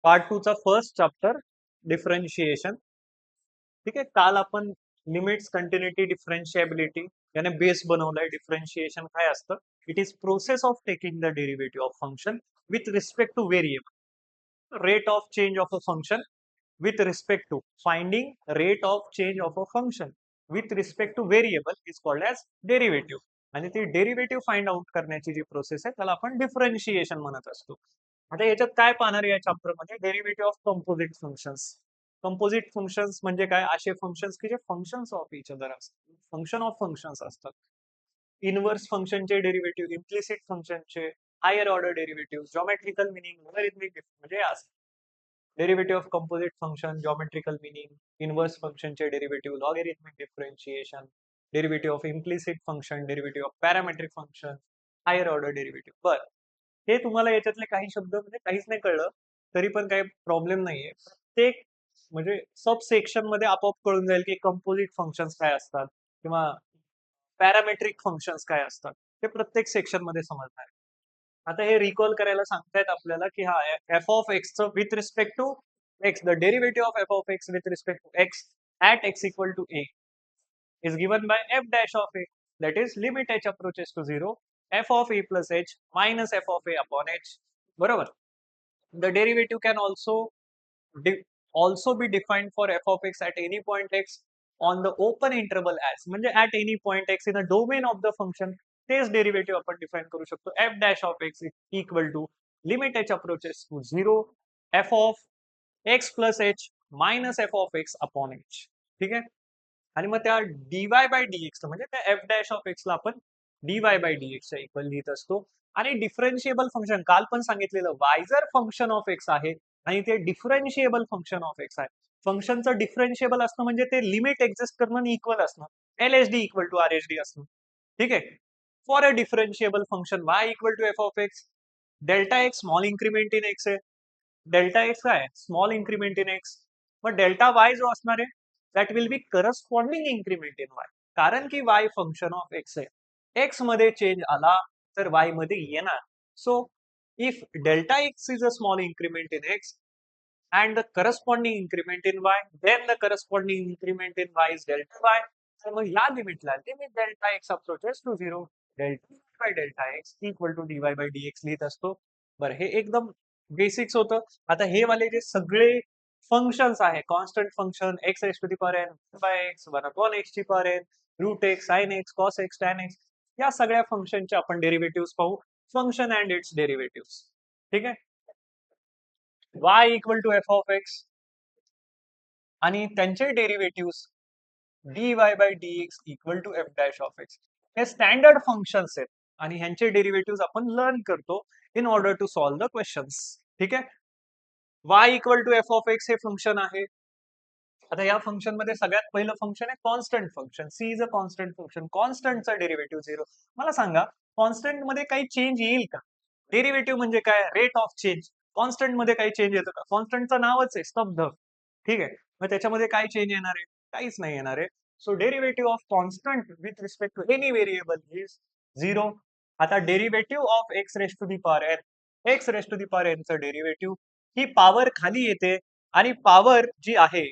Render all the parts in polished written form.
Part 2 चा first chapter differentiation. ठीक आहे, काल आपण लिमिट्स, कंटिन्युटी, डिफरन्शिएबिलिटी याने बेस बनवलाय. डिफरन्शिएशन काय असतं? It is process of taking the derivative of function with respect two variable, rate of change of a function with respect to finding rate of change of a function with respect to variable is called as derivative. आणि ती derivative find out करण्याची जी process आहे त्याला आपण differentiation म्हणत असतो. आता याच्यात काय पाहणार या चॅप्टर मध्ये? Derivative of composite functions. Composite functions म्हणजे काय? असे फंक्शन्स की जे फंक्शन्स ऑफ इच अदर असतात, फंक्शन ऑफ फंक्शन्स असतात. इनवर्स फंक्शनचे डेरिव्हेटिव्ह, इम्प्लिसिट फंक्शनचे, higher order derivative, geometrical meaning, logarithmic म्हणजे असं. Derivative of composite function, geometrical meaning, inverse फंक्शनचे derivative, logarithmic differentiation, derivative of implicit function, derivative of parametric function, higher order derivative. बरं, हे तुम्हाला याच्यातले काही शब्द म्हणजे काहीच नाही कळलं तरी पण काही प्रॉब्लेम नाहीये. प्रत्येक म्हणजे सब सेक्शन मध्ये आपोआप कळून जाईल की कंपोजिट फंक्शन्स काय असतात किंवा पॅरामेट्रिक फंक्शन्स काय असतात, ते प्रत्येक सेक्शन मध्ये समजणार आहे. आता हे रिकॉल करायला सांगतायत आपल्याला की हा f of x with respect to x, the derivative of f of x with respect to x at x equal to a is given by f dash of a, that is limit h approaches to 0 f of a plus h minus f of a upon h. बरोबर. The derivative can also be defined for f of x at any point x on the open interval as, म्हणजे at any point x in the domain of the function तेच derivative आपण define करू शकतो. f dash of x equal to limit h approaches to 0 f of x plus h minus f of x upon h. ठीक आहे. आणि मग त्या dy by dx म्हणजे त्या एफ डॅश ऑफ एक्स ला आपण डीवाय बाय डीएक्स च्या इक्वल लिहित असतो. आणि डिफरन्शिएबल फंक्शन काल पण सांगितलेलं, वाय जर फंक्शन ऑफ एक्स आहे आणि ते डिफरन्शिएबल फंक्शन ऑफ एक्स आहे, फंक्शनचं डिफरन्शिएबल असणं म्हणजे ते लिमिट एक्झिस्ट करणं इक्वल असणं, L H D equal to R H D असणं. ठीक आहे. For a differentiable function y equal to f of x, delta x small increment in x आहे, डेल्टा एक्स काय स्मॉल इन्क्रीमेंट इन एक्स, मग delta y जो असणार आहे that will be corresponding increment in y, कारण की y function of x आहे. X मध्ये चेंज आला तर वाय मध्ये येणार. So if delta x is a small increment in x and the corresponding increment in y, then the corresponding increment in y is delta y. तर मग या लिमिटला limit delta x approaches to 0 delta by delta x equal to dy by dx लिहित असतो. बरं, हे एकदम basics होतं. आता हे वाले जे सगळे फंक्शन्स आहे, constant function, x raise to the power n by x, 1 upon x ची power n, root x, sine x, cos x, tan x, या सगळ्या फंक्शनचे आपण डेरिव्हेटिव्ह पाहू. Function and its derivative. ठीक आहे. y equal to f of x आणि त्यांचे derivative dy bye dx equal to f dash of x, हे स्टँडर्ड फंक्शन्स आहेत आणि ह्यांचे डेरिव्हेटिव्ह आपण लर्न करतो in order to solve the questions. ठीक आहे. y equal to f of x हे फंक्शन आहे. आता या फंक्शन मध्ये सगळ्यात पहिलं फंक्शन आहे constant function. C is a constant function. कॉन्स्टंटचा डेरिव्हेटिव्ह 0. मला सांगा, कॉन्स्टंट मध्ये काही चेंज येईल का? डेरिव्हेटिव्ह म्हणजे काय? Rate of change. कॉन्स्टंट मध्ये काही चेंज येतं का? कॉन्स्टंटचं नावच आहे स्तब्ध. ठीक आहे. मग त्याच्यामध्ये काय चेंज येणार आहे? काहीच नाही येणार आहे. So derivative of constant with respect to any variable is 0. आता derivative of x raise to the power n, x raise to the power एनचं डेरिव्हेटिव्ह, ही पॉवर खाली येते आणि पॉवर जी आहे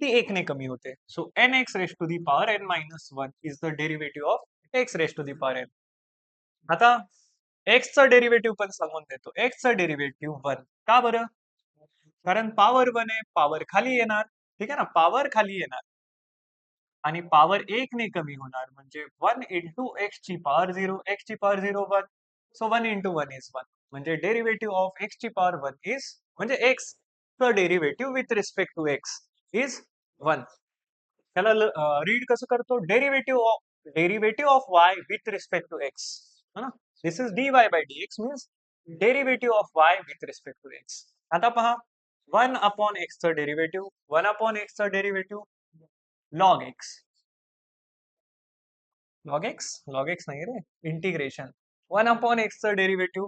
ती एक ने कमी होते. So n x raise to the power n minus 1 is the derivative of x raise to the power n. आता एक्सचं डेरिव्हेटिव्ह पण सांगून देतो. एक्सचं डेरिव्हेटिव्ह 1. का बरं? कारण पॉवर 1 आहे, पॉवर खाली येणार. ठीक आहे ना, पॉवर खाली येणार आणि पॉवर 1 ने कमी होणार, म्हणजे 1 इंटू एक्स ची पॉवर 0, एक्स ची पॉवर 0 1. सो 1 इंटू 1 इज 1, म्हणजे डेरिव्हेटिव्ह ऑफ एक्स ची पॉवर 1 इज, म्हणजे एक्स च derivative with respect to x is 1. त्याला रीड कसं करतो? Derivative of y with respect to x. है ना, this is dy bye dx means derivative of y with respect to x. आता पहा, 1 अपॉन एक्स चं डेरिव्हेटिव्ह, 1 अपॉन एक्स चं derivative log x, log x नाही रे, इंटिग्रेशन. 1 अपॉन एक्स चं derivative,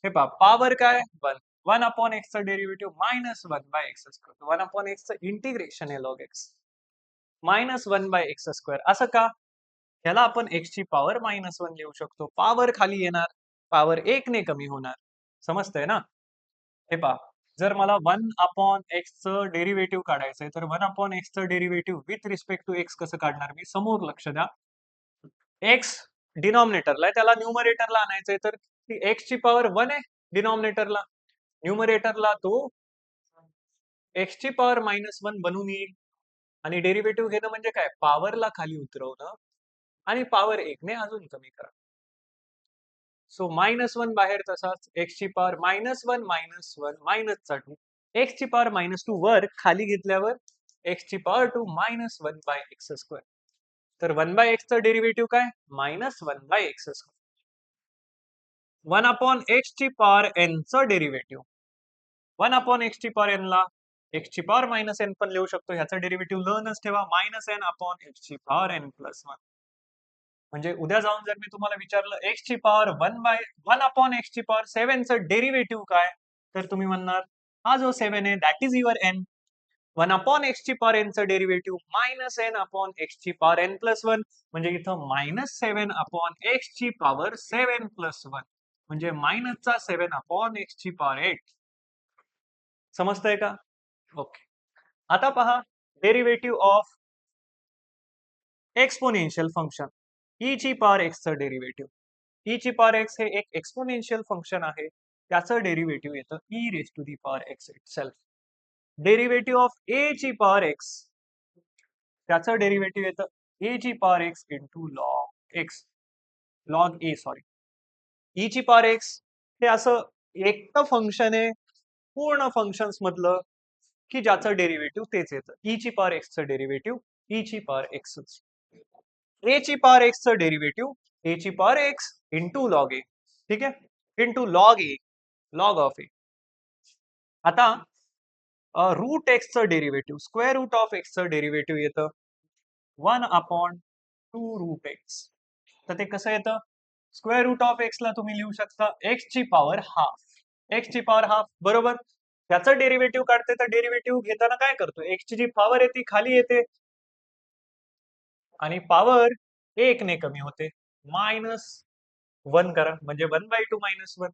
हे पहा पॉवर काय 1, 1 अपॉन एक्स चं derivative minus 1 by x square, 1 upon x चं इंटिग्रेशन आहे log x, minus 1 by x square. असं का? ह्याला आपण एक्स ची पॉवर मायनस 1 लिहू शकतो. पॉवर खाली येणार, पॉवर 1 ने कमी होणार. समजतंय ना? हे पहा, जर मला 1/x डेरिव्हेटिव्ह काढायचंय तर 1/x derivative with respect to x कसं काढणार मी? समोर लक्ष द्या. एक्स डिनॉमिनेटरला आहे, त्याला न्यूमरेटरला आणायचंय, तर एक्स ची पॉवर 1 आहे डिनॉमिनेटरला. न्यूमरेटरला तो एक्स ची पॉवर -1 बनून येईल. आणि डेरिव्हेटिव्ह घेणं म्हणजे काय? पॉवरला खाली उतरवणं आणि पॉवर 1 ने अजून कमी करा. सो -1 बाहेर तसाच, एक्स ची पॉवर -1 -1 एक्स ची पॉवर -2 वर खाली घेतल्यावर एक्स ची पॉवर 2 -1/x². तर 1/x चं डेरिव्हेटिव्ह काय? -1/x². 1/x ची पॉवर n चं डेरिव्हेटिव्ह. 1/x ची पॉवर n ला x ची पॉवर -n पण लिहू शकतो. ह्याचा डेरिव्हेटिव्ह लर्नच ठेवा, -n/x ची पॉवर n+1. म्हणजे उद्या जाऊन जर मी तुम्हाला विचारलं x ची पॉवर 1/x ची पॉवर 7 चं डेरिव्हेटिव्ह काय? तर तुम्ही म्हणणार हा जो 7 आहे that is your n. 1/x ची पॉवर n चं डेरिव्हेटिव्ह -n/x ची पॉवर n+1. म्हणजे इथं -7/x ची पॉवर 7+1. म्हणजे -7/x ची पॉवर 8. समजतंय का? ओके. आता पहा derivative of exponential function e ची पॉवर x चं डेरिव्हेटिव्ह. e ची पॉवर x हे एक एक्सपोनेन्शियल फंक्शन आहे, त्याचं डेरिव्हेटिव्ह येतं e raise to the power x itself. Derivative of a ची पॉवर x, त्याचं डेरिव्हेटिव्ह येतं a ची power x into log x, log a sorry. e ची पॉवर x हे असं एकटं फंक्शन आहे पूर्ण फंक्शन्स मधलं की ज्याचं डेरिव्हेटिव्ह तेच येतं. e ची पॉवर x चं डेरिव्हेटिव्ह e ची पॉवर x. a ची पॉवर x चं डेरिव्हेटिव्ह a ची power x into log a. ठीक आहे, into log a, log of a. आता रूट x चं derivative, square root of x चं डेरिव्हेटिव्ह येतं 1/2 रूट x. तर ते कसं येतं? स्क्वेअर रूट ऑफ x ला तुम्ही लिहू शकता x ची पॉवर हाफ. x ची पॉवर हाफ बरोबर. त्याचं डेरिव्हेटिव्ह काढते तर डेरिव्हेटिव्ह घेताना काय करतो? x ची जी पॉवर आहे ती खाली येते आणि पॉवर 1 ने कमी होते. -1 करा म्हणजे 1/2 -1.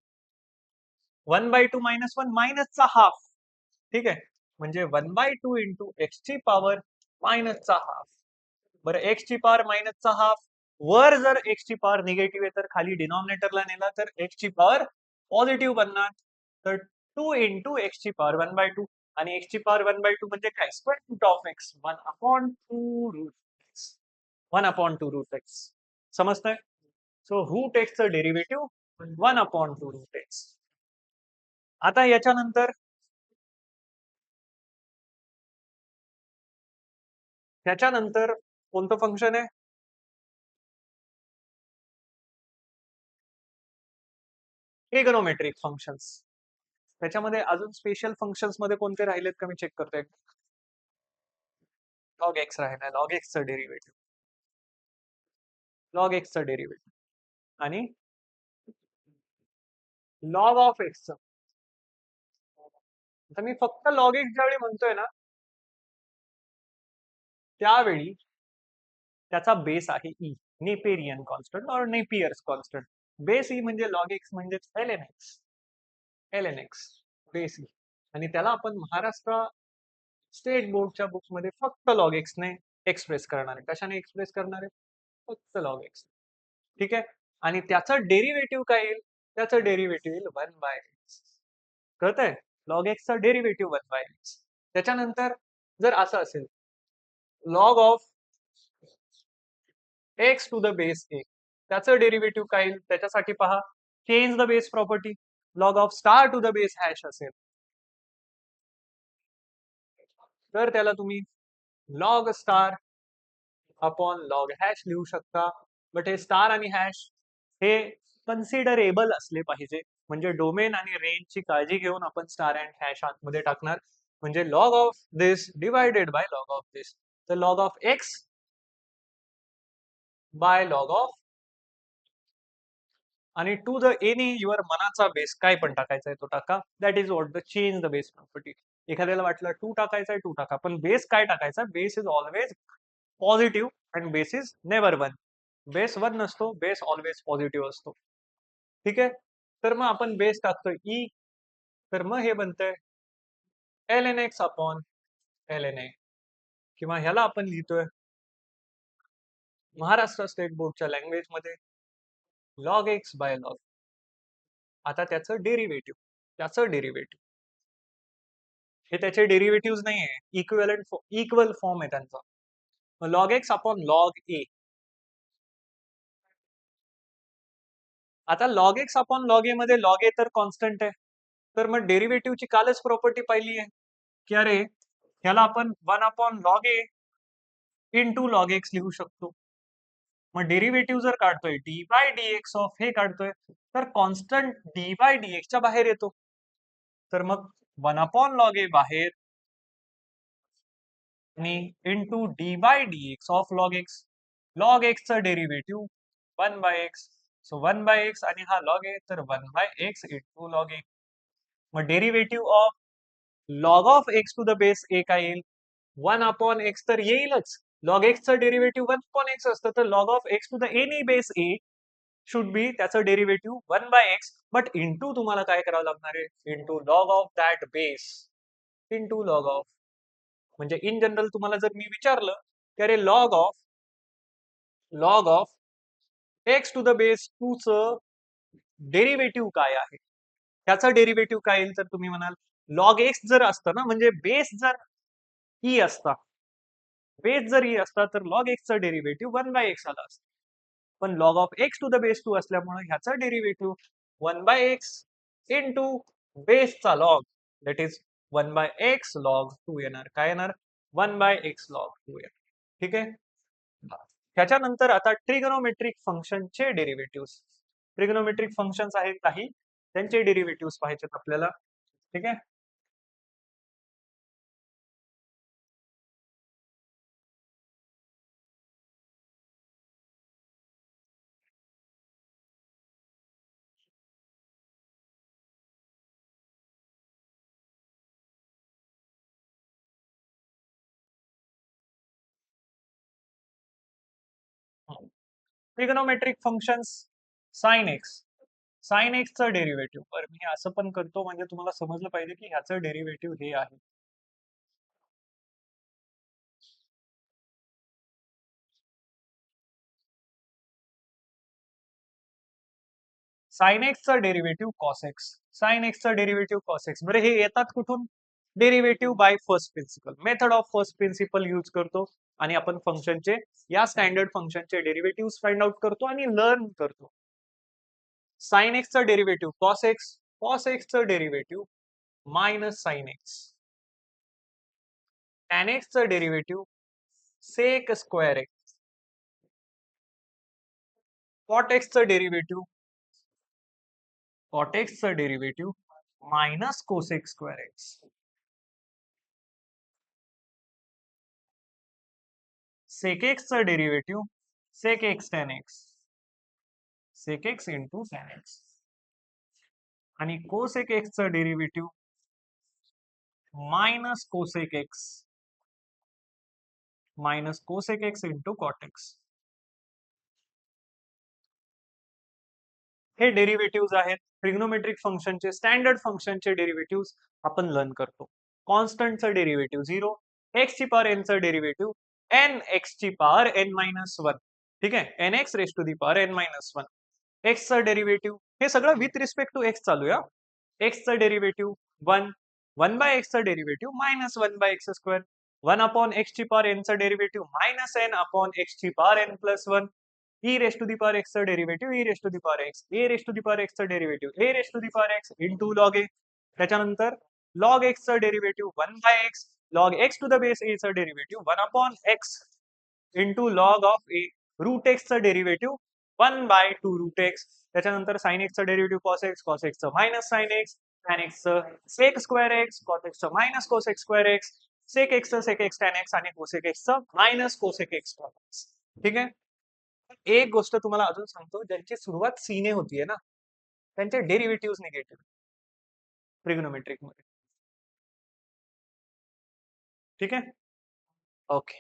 1/2 -1 मायनसचा हाफ. ठीक आहे, म्हणजे 1/2 इंटू एक्स ची पॉवर मायनसचा हाफ. बरं, एक्स ची पॉवर मायनसचा हाफ वर जर एक्स ची पॉवर निगेटिव्ह आहे तर खाली डिनॉमिनेटरला नेला तर एक्स ची पॉवर पॉझिटिव्ह बनणार. तर 2 इंटू एक्स ची पॉवर 1/2 आणि एक्स ची पॉवर 1/2 म्हणजे काय? Square root of x 1/2 root x. 1/2 root x. समजतंय? सो रूट एक्स चं डेरिव्हेटिव्ह 1/2 रूट एक्स. आता याच्यानंतर त्याच्यानंतर कोणतं फंक्शन आहे? Trigonometric functions. त्याच्यामध्ये अजून स्पेशल फंक्शन्स मध्ये कोणते राहिलेत का मी चेक करतोय. लॉग एक्स राहिला, लॉग एक्स चं डेरिव्हेटिव्ह, लॉग एक्स चं डेरिव्हेटिव्ह आणि लॉग ऑफ एक्स. आता मी फक्त लॉग एक्स ज्यावेळी म्हणतोय ना त्यावेळी त्याचा बेस आहे e, Naperian constant or Napier's constant. Base e म्हणजे लॉग एक्स म्हणजे l n x base e. आणि त्याला आपण महाराष्ट्र स्टेट बोर्डच्या बुक्स मध्ये फक्त लॉग एक्स ने एक्सप्रेस करणार आहे. कशाने एक्सप्रेस करणार आहे? फक्त लॉग एक्स. ठीक आहे, आणि त्याचं डेरिव्हेटिव्ह काय येईल? त्याचं डेरिव्हेटिव्ह येईल 1/x. कळतंय? लॉग एक्सचं डेरिव्हेटिव्ह 1/x. त्याच्यानंतर जर असं असेल log of x to the base A, त्याचं डेरिव्हेटिव्ह काय येईल? त्याच्यासाठी पहा, change the base property. Log of star to the base hash असेल तर त्याला तुम्ही log star upon log hash लिहू शकता. बट हे स्टार आणि हॅश हे कन्सिडरेबल असले पाहिजे. म्हणजे डोमेन आणि रेंजची काळजी घेऊन आपण स्टार अँड हॅश आतमध्ये टाकणार. म्हणजे log of this divided by log of this. तर log of x by log of आणि टू द एनी युअर मनाचा बेस काय पण टाकायचा आहे तो टाका. That is what the change the base property. एखाद्याला वाटलं 2 टाकायचा आहे 2 टाका, पण बेस काय टाकायचा? Base is always positive and base is never 1. Base 1 नसतो, बेस ऑलवेज पॉझिटिव्ह असतो. ठीक आहे, तर मग आपण बेस टाकतोय ई, तर मग हे बनतंय ln x upon ln a, किंवा ह्याला आपण लिहितोय महाराष्ट्र स्टेट बोर्डच्या लँग्वेज मध्ये log x बाय log. आता त्याचं डेरिव्हेटिव्ह हे त्याचे डेरिव्हेटिव्ह नाहीये, इक्वल फॉर्म आहे त्यांचा. log x upon log a. आता log x upon log a मध्ये log a तर कॉन्स्टंट आहे, तर मग डेरिव्हेटिव्हची कालच प्रॉपर्टी पाहिली आहे की अरे ह्याला आपण 1 upon log a into log x लिहू शकतो. मग डेरिव्हेटिव्ह जर काढतोय डी बाय dx ऑफ हे काढतोय, तर कॉन्स्टंट डी बाय dx च्या बाहेर येतो. तर मग 1 अपॉन log a बाहेर आणि into d by dx of log x. log x चं derivative 1 by x, so 1 by x आणि हा log a, तर 1 by x into log a. मग derivative of log of x to the base a काय येईल? 1 upon x तर येईलच. log x चं डेरिव्हेटिव्ह 1 अपॉन x असतं, तर log of x to the any base a should be त्याचं derivative 1 by x, but into तुम्हाला काय करावं लागणार आहे? Into log of that base into log of. म्हणजे इन जनरल तुम्हाला जर मी विचारलं की अरे log of x to the base 2 चं डेरिव्हेटिव्ह काय आहे, त्याचं डेरिव्हेटिव्ह काय येईल, तर तुम्ही म्हणाल लॉग एक्स जर असतं ना, म्हणजे बेस जर ई असता, तर लॉग एक्स चं डेरिव्हेटिव्ह 1 बाय एक्स आला असतं. पण log of x to the base 2 असल्यामुळे ह्याचा डेरिव्हेटिव्ह 1 बाय एक्स इंटू बेसचा log, that is 1 by x log 2 येणार. काय येणार? 1 बाय एक्स लॉग 2 येणार. ठीक आहे. त्याच्यानंतर आता ट्रिगोनोमेट्रिक फंक्शनचे डेरिव्हेटिव्ह. ट्रिगोनोमेट्रिक फंक्शन्स आहेत काही, त्यांचे डेरिव्हेटिव्ह पाहायचेत आपल्याला. ठीक आहे. Trigonometric functions sine x. Sine एक्सचं डेरिव्हेटिव्ह, तर मी असं पण करतो म्हणजे तुम्हाला समजलं पाहिजे की ह्याचं डेरिव्हेटिव्ह हे आहे. साइन एक्सचं डेरिव्हेटिव्ह कॉस एक्स. साइन एक्सचं डेरिव्हेटिव्ह कॉस एक्स. बरं हे येतात कुठून? Derivative by first principle. Method of first principle use करतो आणि आपण फंक्शनचे, या स्टँडर्ड फंक्शनचे डेरिव्हेटिव्ह फाइंड आउट करतो आणि लर्न करतो. साइन एक्सचं डेरिव्हेटिव्ह कॉस एक्स. कॉस एक्सचं derivative minus sine x. Tan एक्सचं derivative sec square x. Cot एक्सचं derivative minus cosec square x. Sec एक्सचं derivative sec x tan x. Sec x into tan x. आणि cosec एक्सचं derivative minus cosec x into cot x. हे derivative आहेत trigonometric फंक्शनचे, standard फंक्शनचे derivative आपण learn करतो. कॉन्स्टंटचं डेरिव्हेटिव्ह 0, एक्स ची पॉवर एन चं डेरिव्हेटिव्ह एन एक्स ची पॉवर एन मायनस 1. ठीक आहे, n x raise to the power n minus 1. X चं डेरिव्हेटिव्ह, हे सगळं विथ रिस्पेक्ट टू एक्स चालू आहे. एक्स चं डेरिव्हेटिव्ह 1, 1 बाय एक्स चं derivative minus 1 by x square. 1 upon x ची पॉवर एन चं derivative minus n upon x ची power n plus 1. e raise to the power x चं derivative e raise to the power x. A raise to the power x चं derivative a raise to the power x into log a. त्याच्यानंतर log x चं derivative 1 by x. Log x to the base a चं derivative 1 upon x into log of a. Root x चं derivative 1 by 2 root x. त्याच्यानंतर sine x चं derivative cos x चं minus sine x, tan x चं sec square x, cos x चं minus cos x square x, sec x चं sec x tan x आणि cosec x चं minus cosec x cos x. ठीक आहे. एक गोष्ट तुम्हाला अजून सांगतो, ज्यांची सुरुवात सीने होतीये ना, त्यांचे डेरिव्हेटिव्ह निगेटिव्ह ट्रिग्नोमेट्रिक मध्ये. ठीक आहे. ओके.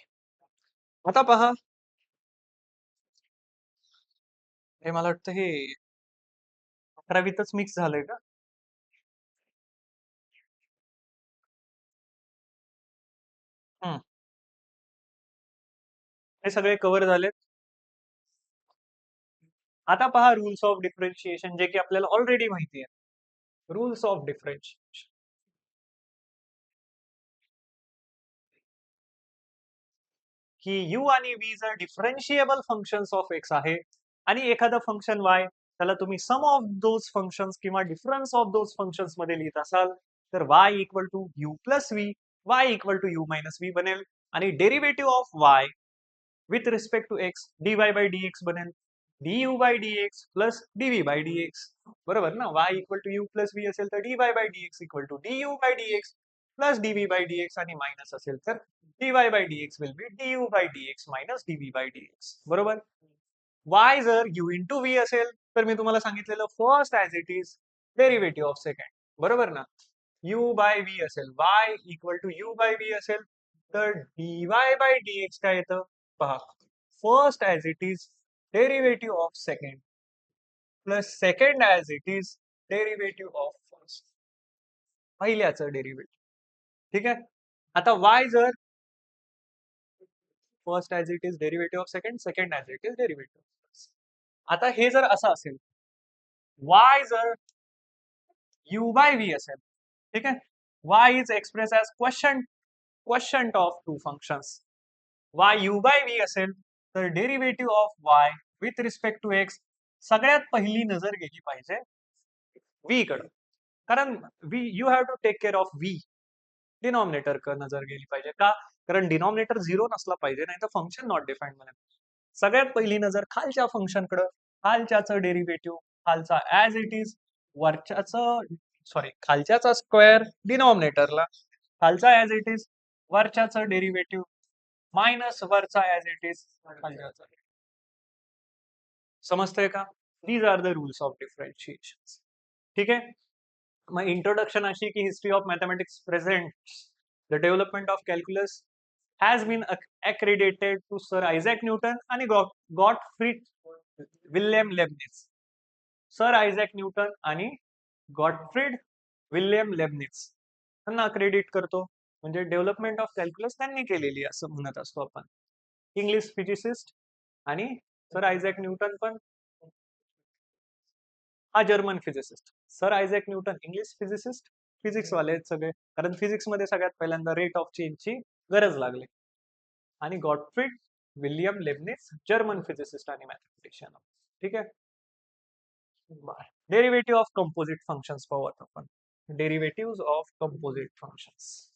आता पहा, हे मला वाटतं हे 11वीतच मिक्स झालंय का? हे सगळे कव्हर झालेत. आता पहा रूल्स ऑफ डिफरन्शिएशन, जे की आपल्याला ऑलरेडी माहिती आहे. रूल्स ऑफ डिफरन्शिएशन की u आणि v जर डिफरन्शिएबल फंक्शन्स ऑफ x आहे आणि एखादं फंक्शन y, त्याला तुम्ही सम ऑफ दोज फंक्शन्स किंवा डिफरन्स ऑफ दोज फंक्शन्स मध्ये लिहित असाल, तर y equal to u plus v, y equal to u minus v बनेल. आणि derivative of y with respect to x dy bye dx बनेल du by dx plus dv by dx. बरोबर ना? y equal to u plus v असेल तर dy bye dx equal to du by dx plus dv by dx, आणि minus असेल तर dy bye dx will be du by dx minus dv by dx. बरोबर. y जर u into v असेल तर मी तुम्हाला सांगितलेलं first as it is derivative of second. बरोबर ना? u बाय v असेल, y equal to u by v असेल तर dy बाय dx काय येतं पहा. First as it is derivative of second plus second as it is derivative of first, पहिल्याचं derivative. ठीक आहे. आता y जर first as it is derivative of second, second as it is derivative of first. आता हे जर असं असेल, y जर u बाय v असेल, ठीक आहे, y is express as quotient of two functions. y u by v असेल तर derivative of y with respect to x सगळ्यात पहिली नजर गेली पाहिजे v कडे. कारण you have to take care of v. Denominator कडे नजर गेली पाहिजे. का? कारण डिनॉमिनेटर 0 नसला पाहिजे, नाही तर फंक्शन नॉट डिफाईन्ड बनेल. सगळ्यात पहिली नजर खालच्या फंक्शन कडे, खालच्याचं डेरिव्हेटिव्ह खालचा ऍज इट इज, वरच्याचं सॉरी खालच्याचा स्क्वेअर डिनॉमिनेटरला, खालचा ऍज इट इज, वरच्याचं डेरिव्हेटिव्ह मायनस वरचा ऍज इट इज खालच्याचा. समजतंय का? These are the rules of differentiation. ठीक आहे. मग इंट्रोडक्शन अशी की history of mathematics presents the development of calculus has been accredited to sir Isaac Newton आणि Gottfried William Leibniz. Sir Isaac Newton आणि गॉटफ्रीड विल्यम लेबनिज त्यांना credit करतो, म्हणजे डेव्हलपमेंट ऑफ कॅल्क्युलस त्यांनी केलेली असं म्हणत असतो आपण. इंग्लिश फिजिसिस्ट आणि सर आयझॅक न्यूटन पण हा German physicist. Sir Isaac Newton English physicist, physics वाले आहेत सगळे, कारण फिजिक्स मध्ये सगळ्यात पहिल्यांदा रेट ऑफ चेंजची गरज लागली. आणि Gottfried William Lebanese German physicist आणि मॅथमॅटिशियन. ठीक आहे. डेरिव्हेटिव्ह ऑफ कंपोजिट फंक्शन्स पाहू आता आपण. Derivative of composite functions.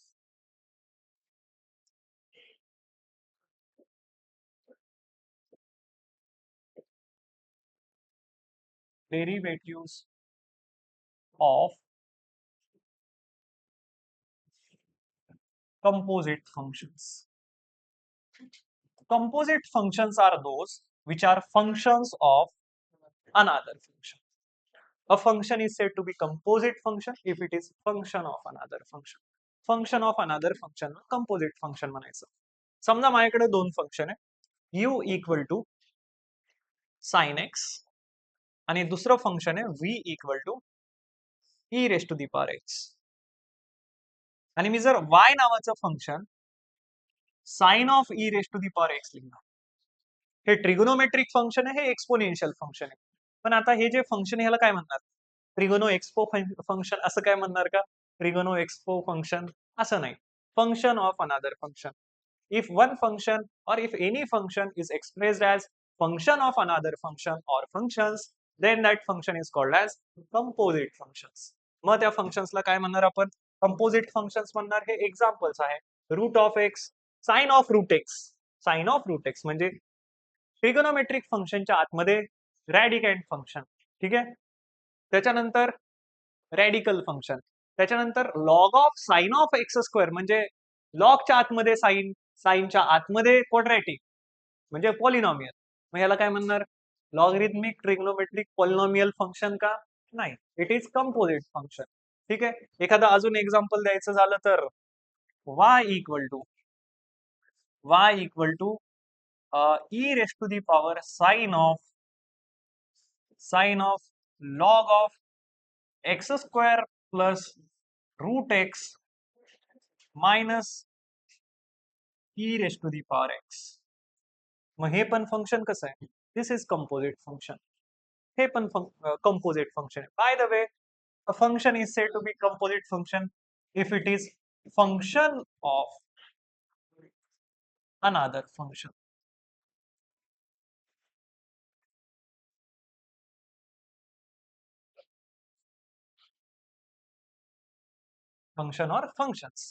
Derivatives of composite functions. Composite functions are those which are functions of another function. A function is said to be composite function if it is function of another function. Function of another function composite function म्हणायचं. समजा माझ्याकडे दोन function आहे, u equal to sine x आणि दुसरं function आहे v equal to e raise to the power x. आणि मी जर y नावाचं function sine of e raise to the power x लिहिणार, हे ट्रिगोनोमेट्रिक फंक्शन आहे, हे एक्सपोनेन्शियल फंक्शन आहे. पण आता हे जे फंक्शन आहे ह्याला काय म्हणणार? ट्रिगोनो एक्सपो फंक्शन असं काय म्हणणार का? ट्रिगोनो एक्सपो फंक्शन असं नाही. Function of another function. If one function or if any function is expressed as function of another function or functions, then that function is called as composite functions. मग त्या फंक्शन्सला काय म्हणणार आपण? कंपोजिट फंक्शन्स म्हणणार. हे examples आहे root of x, sine of root x. Sine of root x म्हणजे trigonometric फंक्शनच्या आतमध्ये रॅडिकँड फंक्शन. ठीक आहे. त्याच्यानंतर रॅडिकल फंक्शन, त्याच्यानंतर log of sine of x square म्हणजे लॉगच्या आतमध्ये साइन, साइनच्या आतमध्ये क्वाड्रॅटिक म्हणजे पॉलिनॉमियल. मग याला काय म्हणणार? लॉगरिथमिक ट्रिग्नोमेट्रिक पॉलिनॉमियल फंक्शन का? नाही, इट इज कंपोजिट फंक्शन. ठीक आहे. एखादा अजून एक्झाम्पल द्यायचं झालं तर y equal to e raise to the power sine of log of x square plus root x minus e raise to the power x. मग हे पण फंक्शन कसं आहे? This is composite function. हे पण कंपोजिट फंक्शन आहे. By the way, a function is said to be composite function if it is function of another function. Function or functions.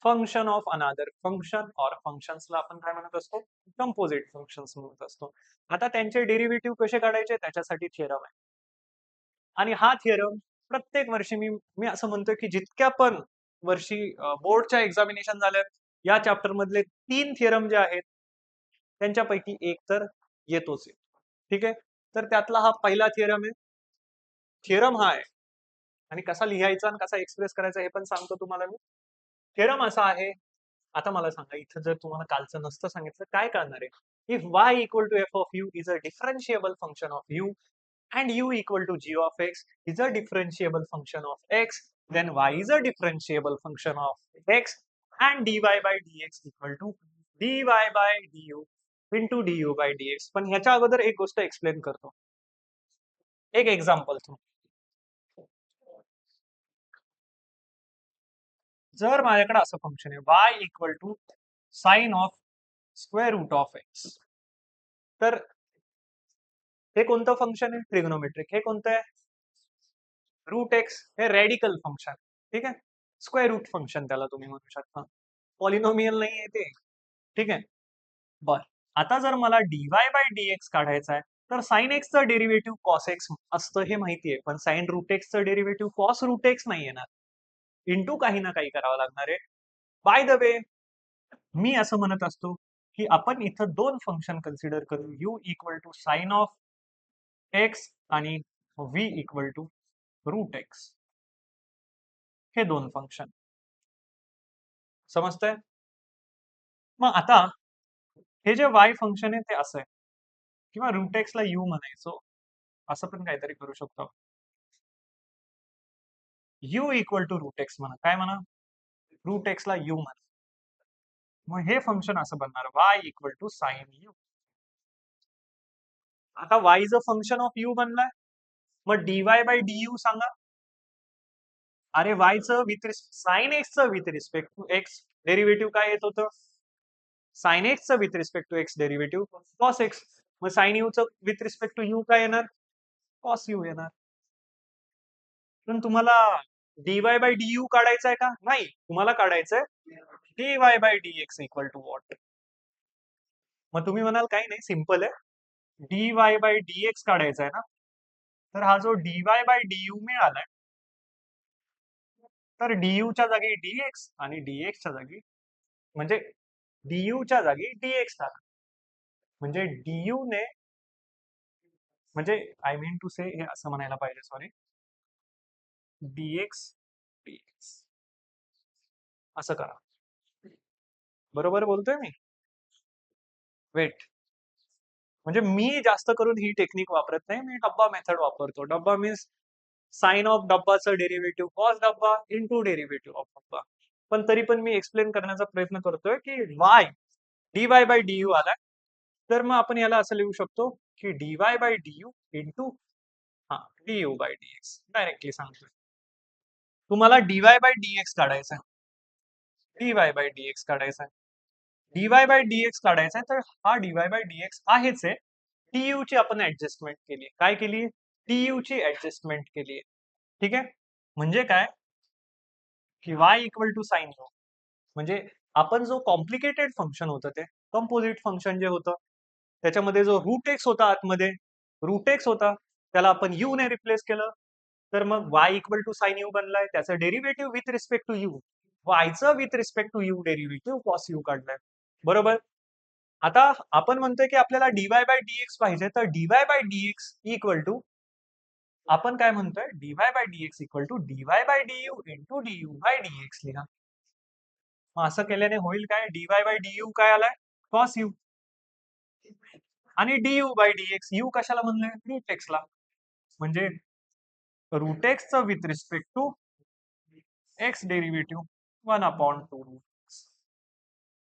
Function of another function or functionsला आपण काय म्हणत असतो? Composite functions म्हणत असतो. आता त्यांचे डेरिव्हेटिव्ह कसे काढायचे त्याच्यासाठी थिअरम आहे. आणि हा थिअरम प्रत्येक वर्षी मी मी असं म्हणतोय की जितक्या पण वर्षी बोर्डच्या एक्झामिनेशन झाल्यात, या चॅप्टर मधले 3 थिअरम जे आहेत त्यांच्यापैकी एक तर येतोच आहे. ठीक आहे. तर त्यातला हा पहिला थिअरम आहे. थिअरम हा आहे आणि कसा लिहायचा आणि कसा एक्सप्रेस करायचा हे पण सांगतो तुम्हाला मी. थिअरम असा आहे. आता मला सांगा, इथं जर तुम्हाला कालचं नसतं सांगितलं काय करणार आहे? If y equal to f of u is a differentiable function of u and u equal to g of x is a differentiable function of x, then y is a differentiable function of x and dy by dx equal to dy by du into du by dx. पण ह्याच्या अगोदर एक गोष्ट explain करतो. एक example through. जर माझ्याकडे असं फंक्शन आहे y equal to sine of square root of x, तर हे कोणतं फंक्शन आहे? ट्रिग्नोमेट्रिक. हे कोणतं आहे? Root x. हे रॅडिकल फंक्शन. ठीक आहे. स्क्वेअर रूट फंक्शन त्याला तुम्ही म्हणू शकता. पॉलिनोमियल नाही आहे ते. ठीक आहे. बर, आता जर मला dy बाय dx काढायचा आहे तर साइन एक्सचं डेरिव्हेटिव्ह कॉस एक्स असतं हे माहिती आहे, पण साइन रूट एक्सचं डेरिव्हेटिव्ह कॉस रूट एक्स नाही येणार. इंटू काही ना काही करावं लागणार आहे. बाय द वे, मी असं म्हणत असतो की आपण इथं दोन फंक्शन कन्सिडर करू, u equal to sine of x आणि v equal to root x. हे दोन फंक्शन समजतंय? मग आता हे जे y फंक्शन आहे ते असं आहे, किंवा रूट एक्सला u म्हणायचो, असं पण काहीतरी करू शकतो. u equal to root x म्हणा. काय म्हणा? रूट एक्सला u म्हणा. मग हे फंक्शन असं बनणार y equal to sine u. आता y is a function of u बनलाय, मग dy बाय du सांगा. अरे y चं विथ साइन एक्सचं with respect to x derivative काय येत होतं? साइन एक्सचं with respect to x derivative cos x. मग साइन यू चं विथ रिस्पेक्ट टू यू काय येणार? कॉस यू येणार. पण तुम्हाला dy बाय du काढायचं आहे का? नाही, तुम्हाला काढायचंय dy bye dx equal to what? मग तुम्ही म्हणाल काही नाही, सिंपल आहे. dy बाय dx काढायचा आहे ना, तर हा जो dy बाय du मिळालाय, तर du च्या जागी dx आणि dx च्या जागी, म्हणजे du च्या जागी dx टाका. म्हणजे du ने, म्हणजे आय मीन टू से, हे असं म्हणायला पाहिजे, सॉरी, dx dx असं करा. बरोबर बोलतोय मी? वेट, म्हणजे मी जास्त करून ही टेक्निक वापरत नाही, मी डब्बा मेथड वापरतो. डब्बा मीन्स साइन ऑफ डब्बाचं डेरिव्हेटिव्ह कॉस डब्बा इंटू डेरिव्हेटिव्ह ऑफ डब्बा. पण तरी पण मी एक्सप्लेन करण्याचा प्रयत्न करतोय की y dy बाय du आलाय, तर मग आपण याला असं लिहू शकतो की dy by du into du by dx. Directly सांगतोय. तुम्हाला dy बाय dx काढायचा आहे. dy बाय dx काढायचा आहे. dy बाय dx काढायचा आहे, तर हा dy बाय dx आहेच आहे. tu ची आपण ऍडजस्टमेंट केली. काय केली? tu ची ऍडजस्टमेंट केली. ठीक आहे. म्हणजे काय की y equal to sine u, म्हणजे आपण जो कॉम्प्लिकेटेड फंक्शन होतं ते कंपोजिट फंक्शन जे होतं त्याच्यामध्ये जो रूट एक्स होता, आतमध्ये रूट एक्स होता, त्याला आपण u ने रिप्लेस केलं, तर मग y equal to sine u बनलाय. त्याचं derivative with respect to u, y चं with respect to u derivative cos u काढलाय. बरोबर. आता आपण म्हणतोय की आपल्याला dy बाय dx पाहिजे, तर dy bye dx equal to, आपण काय म्हणतोय, dy bye dx equal to dy by du into du by dx लिहा. मग असं केल्याने होईल काय? dy बाय du काय आलाय? Cos u. आणि du बाय dx, u कशाला म्हणलंय? रूट एक्स ला. म्हणजे रूट एक्स चं with respect to x derivative 1/2,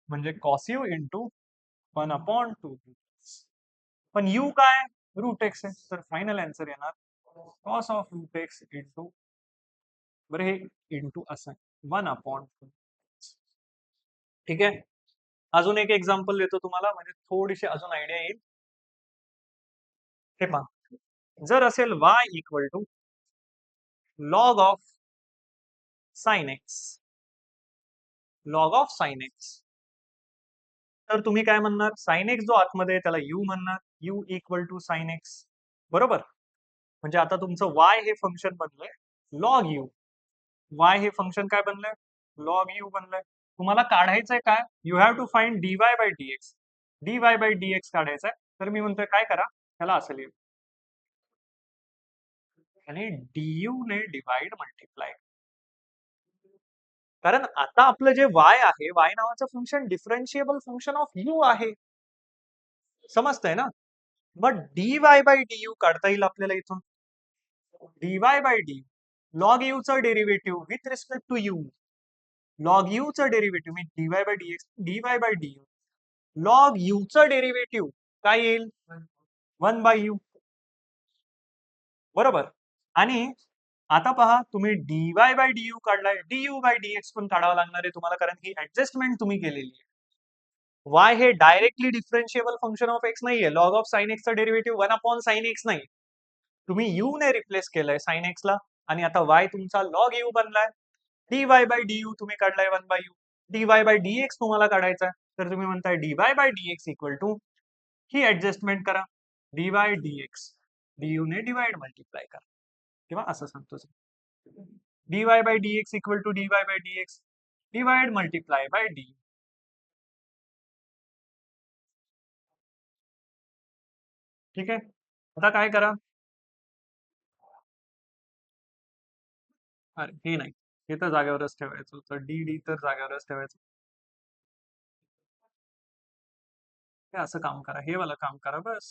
म्हणजे कॉस u इंटू 1/2. पण u काय रूट एक्स आहे, तर फायनल आन्सर येणार cos of root x into, बरं हे इंटू असं 1/. ठीक आहे. अजून एक एक्झाम्पल देतो तुम्हाला, म्हणजे थोडीशी अजून आयडिया येईल. हे पहा, जर असेल y equal to log of sine x, log of sine x, तर तुम्ही काय म्हणणार, साइन एक्स जो आतमध्ये आहे त्याला u म्हणणार, u equal to sine x, बरोबर. म्हणजे आता तुमचं y हे फंक्शन बनलंय लॉग u, y हे फंक्शन काय बनलंय, लॉग u बनलंय. तुम्हाला काढायचंय काय, you have to find dy bye dx, dy bye dx काढायचंय. तर मी म्हणतोय काय करा, त्याला असं लिहू, आणि du ने डिवाइड मल्टिप्लाय, कारण आता आपलं जे y आहे, y नावाचं फंक्शन डिफरन्शिएबल फंक्शन ऑफ u आहे, समजतंय ना. मग dy बाय du काढता येईल आपल्याला इथून, dy by du, log u चं derivative with respect to u, log u चं डेरिव्हेटिव्ह मी dy bye dx, dy by du, log u चं डेरिव्हेटिव्ह काय येईल, 1 बाय u, बरोबर. आणि आता पहा, तुम्ही dy बाय du काढलाय, du बाय dx पण काढावं लागणार आहे तुम्हाला, कारण की ऍडजस्टमेंट तुम्ही केलेली आहे. y हे डायरेक्टली डिफरन्शिएबल फंक्शन ऑफ x नाहीये, लॉग ऑफ साइन एक्सचा डेरिव्हेटिव्ह 1/sin x नाही, तुम्ही u ने रिप्लेस केलंय साइन एक्स ला, आणि आता y तुमचा लॉग u बनलाय. dy बाय du तुम्ही काढलाय 1 by u, dy bye dx तुम्हाला काढायचा आहे, तर तुम्ही म्हणताय dy bye dx equal to, ही ऍडजस्टमेंट करा, dy dx, du ने डिवाइड मल्टिप्लाय करा, किंवा असं सांगतो dy bye dx equal to dy bye dx divide multiply by du. ठीक आहे. आता काय करा, अरे हे नाही, हे तर जागेवरच ठेवायचं होतं, डी तर जागेवरच ठेवायचं. हे असं काम करा, हे वाला काम करा, बस.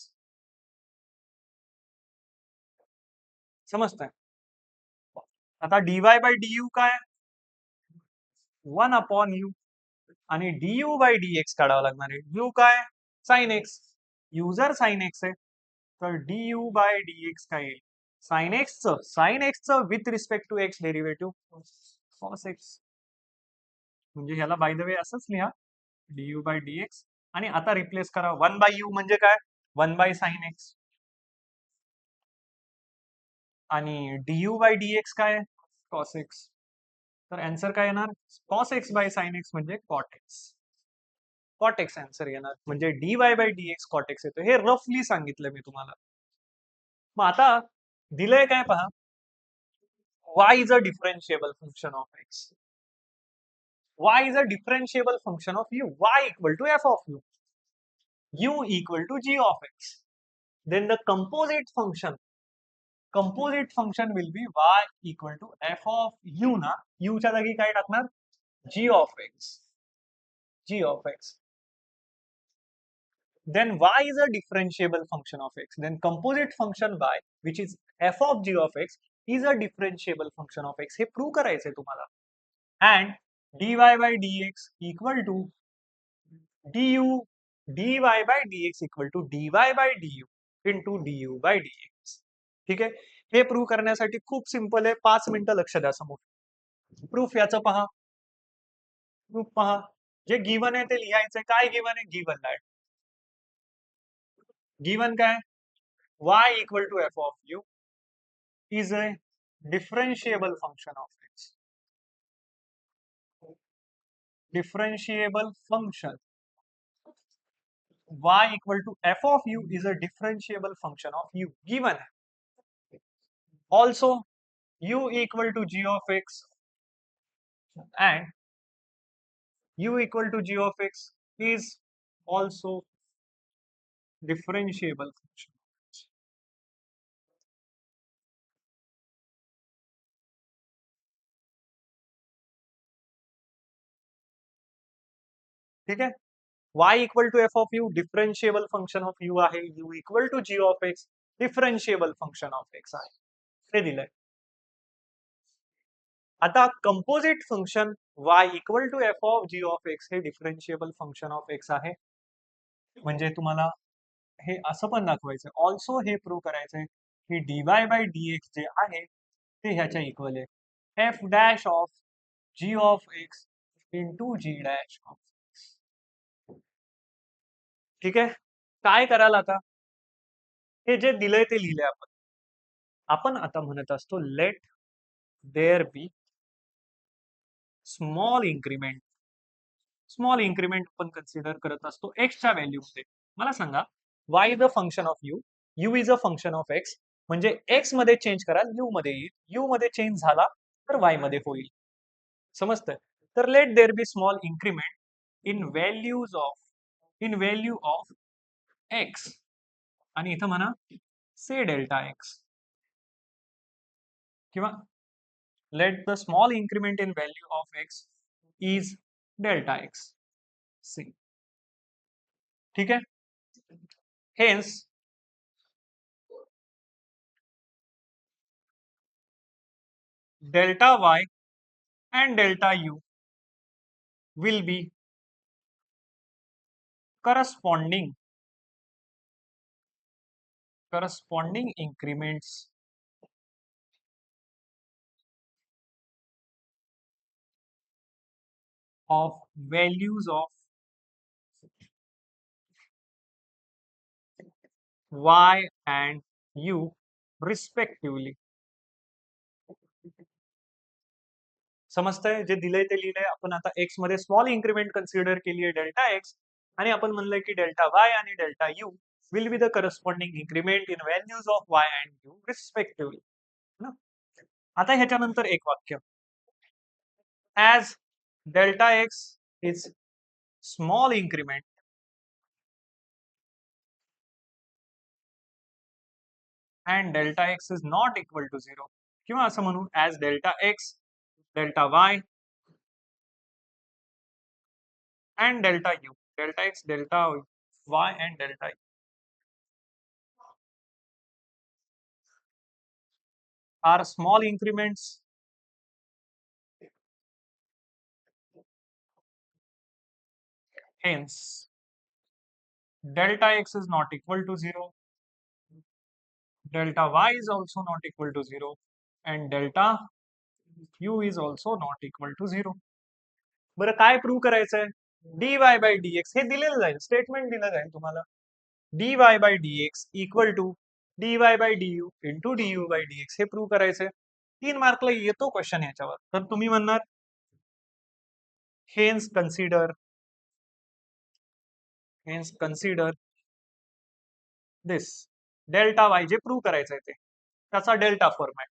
समजतंय. आता dy बाय du काय, 1/u, आणि du बाय dx काढावं लागणार आहे, u काय साइन एक्स, u जर साइन एक्स आहे तर du बाय dx काय येईल, साइन एक्सचं with respect to x derivative cos x, म्हणजे ह्याला बाय द वे असंच लिहा, du बाय dx, आणि आता रिप्लेस करा, 1 बाय u म्हणजे काय, 1 बाय साइन एक्स, आणि du बाय dx काय कॉस एक्स, तर आन्सर काय येणार, cos x by sine x म्हणजे cot x, cot x answer येणार, म्हणजे dy bye dx cot x येतो. हे रफली सांगितलं मी तुम्हाला. मग आता दिलंय काय पहा, y is a differentiable function of x, y is a differentiable function of u, y equal to f of u equal to g of x. Then the composite function will be y equal to f of u ना, u च्या जागी काय टाकणार, g of x, g of x. Then y is a differentiable function of x. Then composite function y, which is f of g of x, is a differentiable function of x. हे prove करायचंय तुम्हाला. And dy by dx equal to du, dy by dx equal to dy by du into du by dx. ठीक आहे. हे prove करण्यासाठी खूप simple आहे, 5 मिनिटं लक्ष द्या समोर. प्रूफ याचं पहा, प्रूफ पहा, जे गिवन आहे ते लिहायचंय, काय गिवन आहे, गिवन दॅट, गिवन काय, y equal to f of u is a differentiable function of x, differentiable function, y equal to f of u is a differentiable function of u, given. Also u equal to g of x and u equal to g of x is also differentiable function. ठीक है, y equal to f of u differentiable function of u आहे, u equal to g of x differentiable function of x आहे, ते दिलंय. आता composite function y equal to f of g of x हे डिफरन्शिएबल function of x आहे, म्हणजे तुम्हाला हे असं पण दाखवायचं, ऑल्सो हे प्रूव्ह करायचंय की dy/dx जे आहे ते ह्याच्या इक्वल आहे f dash of g of x into g dash of x. ठीक आहे, काय कराल आता, हे जे दिलंय ते लिहिलंय आपण. आपण आता म्हणत असतो let there be small increment. Small increment आपण कन्सिडर करत असतो एक्सच्या व्हॅल्यूमध्ये. मला सांगा, y is a function of u, u is a function of x, म्हणजे एक्स मध्ये चेंज कराल यू मध्ये येईल, यू मध्ये चेंज झाला तर वाय मध्ये होईल. समजतंय? तर let there be small increment in value of x, आणि इथं म्हणा से डेल्टा एक्स, किंवा let the small increment in value of x is delta x c. ठीक है, hence delta y and delta u will be corresponding increments of values of y and u respectively. समजतंय? जे दिलंय ते लिहिलंय. आपण आता एक्स मध्ये स्मॉल इन्क्रीमेंट कन्सिडर केली आहे डेल्टा एक्स, आणि आपण म्हणलंय की डेल्टा वाय आणि delta U will be the corresponding increment in values of Y and you respectively. आता ह्याच्यानंतर एक वाक्य, as delta x is small increment and delta x is not equal to 0, किंवा असं म्हणू as delta x, delta y and delta u, delta x, delta y and delta u are small increments hence delta x is not equal to 0, delta y is also not equal to 0, and delta u is also not equal to 0. बरं, काय prove करायचंय? dy bye dx हे दिलेलं जाईल, statement दिलं जाईल तुम्हाला, dy bye dx equal to dy by du into du by dx हे प्रूव्ह करायचंय. 3 मार्कला येतो क्वेश्चन ह्याच्यावर. तर तुम्ही म्हणणार hence consider this delta y, जे प्रूव्ह करायचंय ते त्याचा delta format.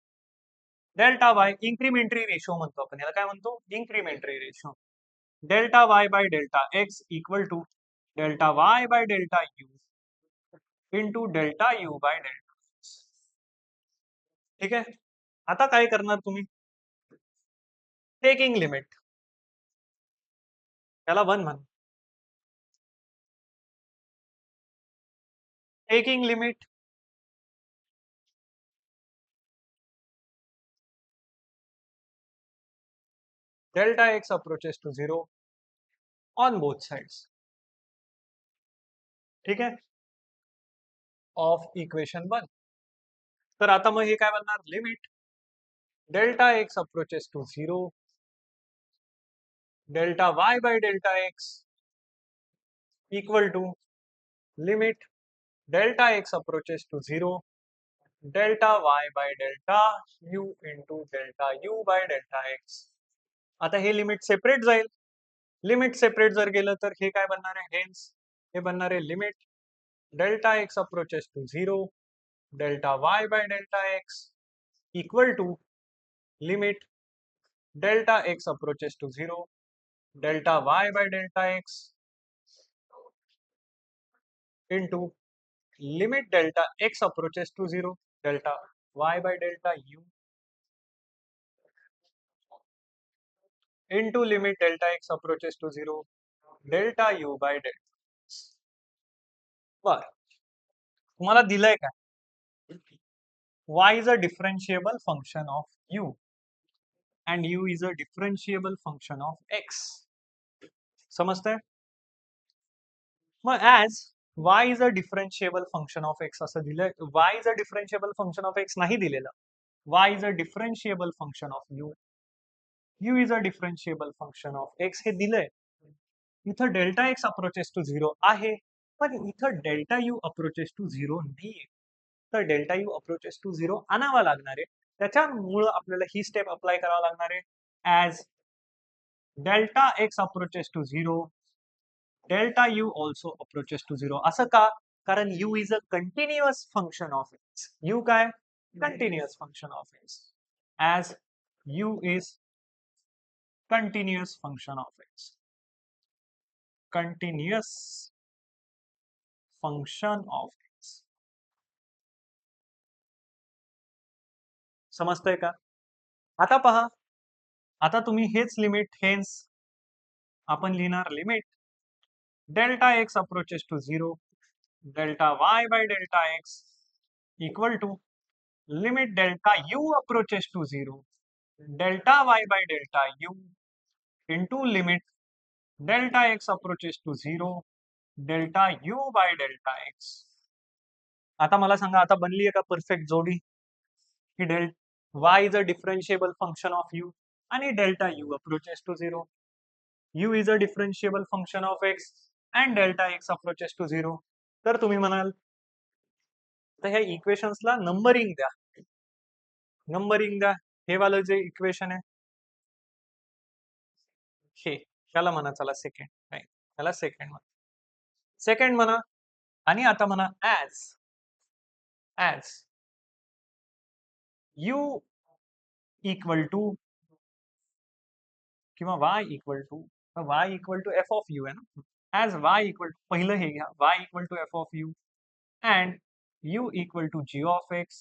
Delta y incrementary ratio म्हणतो आपण याला, काय म्हणतो? Incrementary ratio. Delta y by delta x equal to delta y by delta u into delta u by delta. ठीक आहे, आता काय करणार तुम्ही? टेकिंग लिमिट, त्याला 1 म्हणा. Taking limit delta x approaches to 0 on both sides. ठीक आहे, ऑफ इक्वेशन 1. तर आता मग हे काय बनणार? Limit delta x approaches to 0, delta y by delta x equal to limit delta x approaches to 0, delta y by delta u into delta u by delta x. आता हे लिमिट सेपरेट जाईल. Limit separate जर गेलं तर हे काय बनणार आहे? हेन्स हे बनणार आहे limit delta x approaches to 0, delta y by delta x equal to limit delta x approaches to 0, delta y by delta x into limit delta x approaches to 0, delta y by delta u into limit delta x approaches to 0, delta u by delta x. बर, तुम्हाला दिलंय काय? y is a differentiable function of u and u is a differentiable function of x. समजतंय? मग as y is a differentiable function of x असं दिलंय. y is a differentiable function of x नाही दिलेलं. y is a differentiable function of u is a differentiable function of x हे दिलंय. इथं delta x approaches to zero आहे, पण इथं delta u approaches to zero नाहीये. तर delta u approaches to zero आणावा लागणार आहे. त्याच्यामुळं आपल्याला ही स्टेप अप्लाय करावा लागणार आहे. As delta x approaches to zero, delta u also approaches to zero. असं का? कारण u is a continuous function of x. U काय? Continuous function of x. As u is continuous function of x. Continuous function of x. समजतंय का? आता पहा, आता तुम्ही हेच लिमिट, हेन्स आपण लिहिणार limit delta x approaches to zero, delta y by delta x equal to limit delta u approaches to zero, delta y by delta u into limit delta x approaches to zero, delta u by delta x. आता मला सांगा, आता बनली आहे का perfect जोडी? की y is a differentiable function of u आणि delta u approaches to zero. u is a differentiable function of x and delta x approaches to zero. तर तुम्ही म्हणाल, तर ह्या इक्वेशन्सला नंबरिंग द्या. नंबरिंग द्या. हे वालं जे इक्वेशन आहे हे, त्याला म्हणा चला सेकंड. नाही, त्याला सेकंड म्हणा. सेकंड म्हणा. आणि आता म्हणा ॲज u इक्वल टू किंवा y equal to f of u आहे ना. ॲज y इक्वल टू, पहिलं हे घ्या, y equal to f of u and u equal to g of x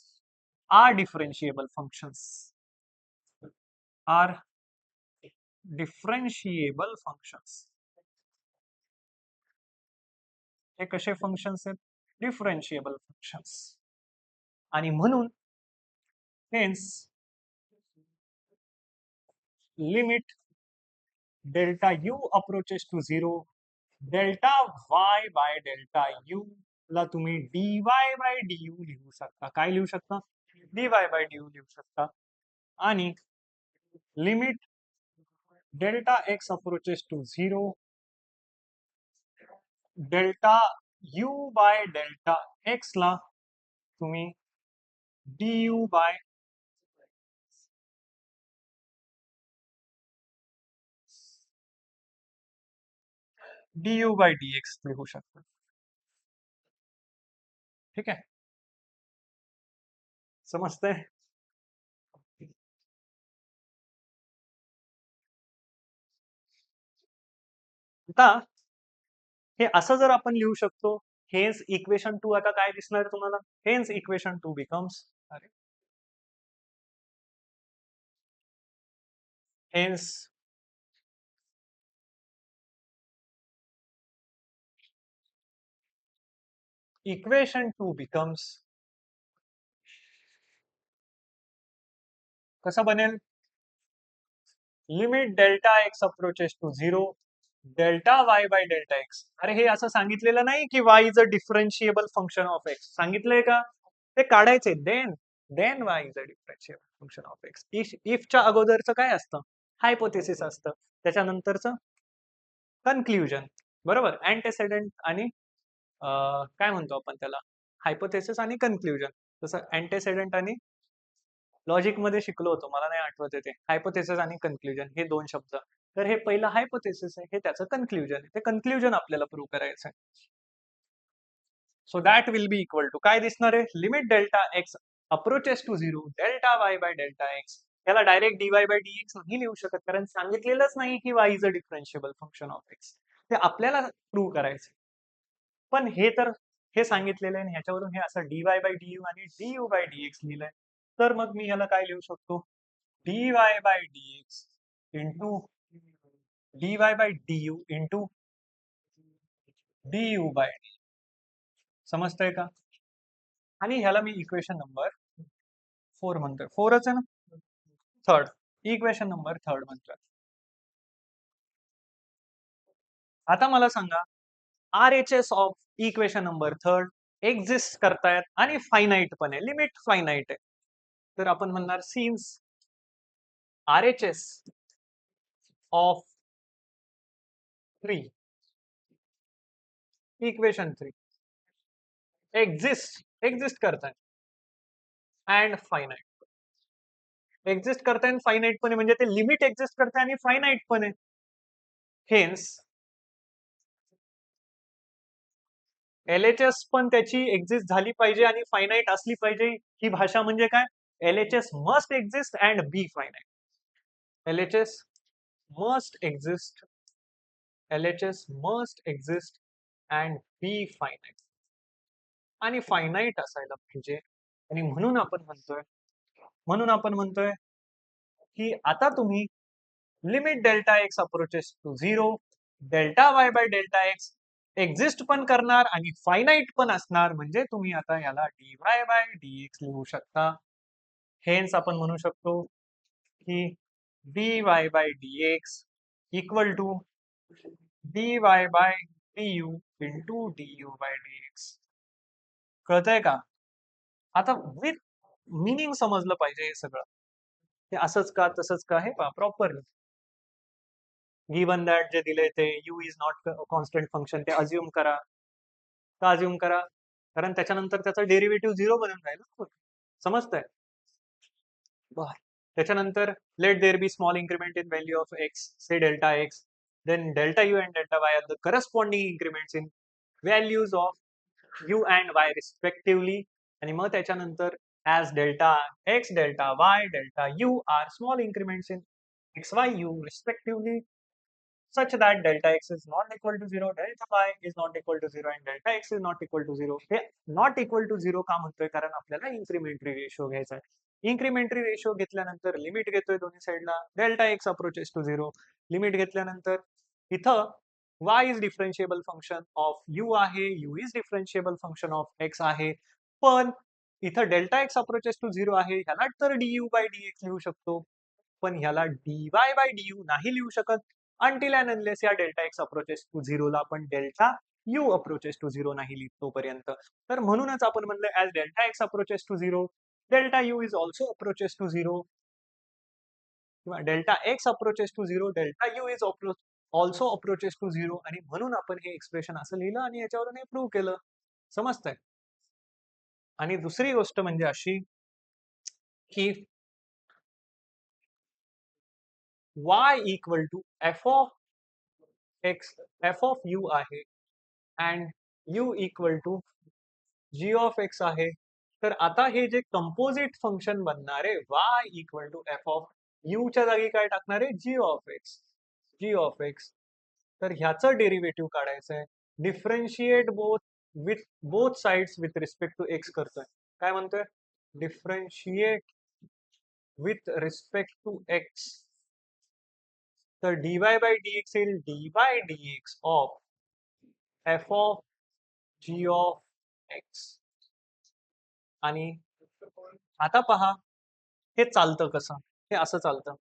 are differentiable functions. Are differentiable functions. हे कसे functions आहेत? Differentiable functions. आणि म्हणून hence limit delta u approaches to zero, delta y by delta u ला तुम्ही dy by du लिहू शकता. काय लिहू शकता? dy बाय du लिहू शकता. आणि limit delta x approaches to zero, delta u by delta x ला तुम्ही du बाय dx लिहू शकता. ठीक आहे, समजतंय? आता हे असं जर आपण लिहू शकतो, हेन्स इक्वेशन 2 आता काय दिसणार तुम्हाला? Hence equation 2 becomes, hence equation 2 becomes, कसं बनेल? Limit delta x approaches to zero, delta y by delta x. अरे हे असं सांगितलेलं नाही की y is a differentiable function of x. सांगितलंय का? ते काढायचे. Then y is a differentiable function of x. इफच्या अगोदरचं काय असतं? हायपोथेसिस असतं. त्याच्यानंतरचं कन्क्ल्युजन. बरोबर? अँटेसेडंट आणि काय म्हणतो आपण त्याला? हायपोथेसिस आणि कन्क्ल्युजन. तसं अँटेसेडंट आणि लॉजिक मध्ये शिकलो होतो, मला नाही आठवत ते. हायपोथेसिस आणि कन्क्ल्युजन हे दोन शब्द. तर हे पहिलं हायपोथेसिस आहे, हे त्याचं कन्क्ल्युजन आहे. ते कन्क्ल्युजन आपल्याला प्रूव्ह करायचं आहे. So that will be equal to काय दिसणार आहे? Limit delta x approaches to zero, delta y by delta x. याला डायरेक्ट dy बाय dx नाही लिहू शकत, कारण सांगितलेलंच नाही की y is a differentiable function of x. ते आपल्याला प्रूव्ह करायचं. पण हे तर हे सांगितलेलं आहे, ह्याच्यावरून हे असं dy बाय du आणि du बाय dx लिहिलंय. तर मग मी याला काय लिहू शकतो? dy bye dx into dy by du into du by d. समजतंय का? आणि ह्याला मी इक्वेशन नंबर 4 म्हणतोय. 4च आहे ना? थर्ड. इक्वेशन नंबर 3 म्हणतोय. आता मला सांगा, RHS of equation number third exist करतायत आणि फायनाईट पण आहे, लिमिट फायनाईट आहे. तर आपण म्हणणार since RHS of 3 equation 3 exist करतायत अँड फायनाईट एक्झिस्ट करताय आणि फायनाईट पण आहे, म्हणजे ते लिमिट एक्झिस्ट करताय आणि फायनाईट पण आहे. हेन्स LHS पण त्याची एक्झिस्ट झाली पाहिजे आणि फायनाईट असली पाहिजे. ही भाषा म्हणजे काय? LHS must exist and be finite. LHS must exist LHS must exist and be finite आणि फायनाईट असायला पाहिजे. आणि म्हणून आपण म्हणतोय की आता तुम्ही limit delta x approaches to 0 delta y by delta x exist पण करणार आणि फायनाईट पण असणार, म्हणजे तुम्ही आता याला dy बाय dx लिहू शकता. हेन्स आपण म्हणू शकतो की dy bye dx equal to dy by du into du by dx. कळतंय का? आता विथ मिनिंग समजलं पाहिजे हे सगळं. हे असंच का तसंच का हे पहा प्रॉपरली. गिवन दॅट जे दिले ते u is not constant function, ते अज्युम करा. का अज्युम करा? कारण त्याच्यानंतर त्याचा डेरिव्हेटिव्ह 0 बनून राहील. समजतंय? बरं. त्याच्यानंतर let there be small increment in value of x, say delta x, then delta u and delta y are the corresponding increments in values of u and y respectively. आणि मग त्याच्यानंतर as delta x, delta y, delta u are small increments in x, y, u respectively, such that delta x is not equal to 0, delta y is not equal to 0 and delta x is not equal to 0. हे not equal to 0 का म्हणतोय? कारण आपल्याला इन्क्रिमेंटरी ratio घ्यायचा आहे. इन्क्रिमेंटरी ratio घेतल्यानंतर limit घेतोय दोन्ही साईडला, delta x approaches to 0. Limit घेतल्यानंतर इथं y is differentiable function of u आहे, u is differentiable function of x आहे, पण इथं डेल्टा एक्स अप्रोचेस टू 0 आहे, ह्याला तर du बाय dx लिहू शकतो, पण ह्याला dy बाय du नाही लिहू शकत until and unless या डेल्टा एक्स अप्रोचेस टू 0 ला आपण डेल्टा यू अप्रोचेस टू 0 नाही लिहित तोपर्यंत. तर म्हणूनच आपण म्हणलं as delta x approaches to 0 delta u is also approaches to 0, किंवा delta x approaches to 0 delta u is also approaches to 0, आणि म्हणून आपण हे एक्सप्रेशन असं लिहिलं आणि याच्यावरून हे प्रूव्ह केलं. समजतंय? आणि दुसरी गोष्ट म्हणजे अशी की y equal to f of u आहे and u equal to g of x आहे. तर आता हे जे कंपोजिट फंक्शन बनणार आहे y equal to f of u च्या जागी काय टाकणार आहे? G of x. तर ह्याचं डेरिव्हेटिव्ह काढायचं आहे. Differentiate both sides with respect to x करतोय. काय म्हणतोय? Differentiate with respect to x. तर dy बाय dx येईल dy dx of f of g of x. आणि आता पहा हे चालतं कसं. हे असं चालतं.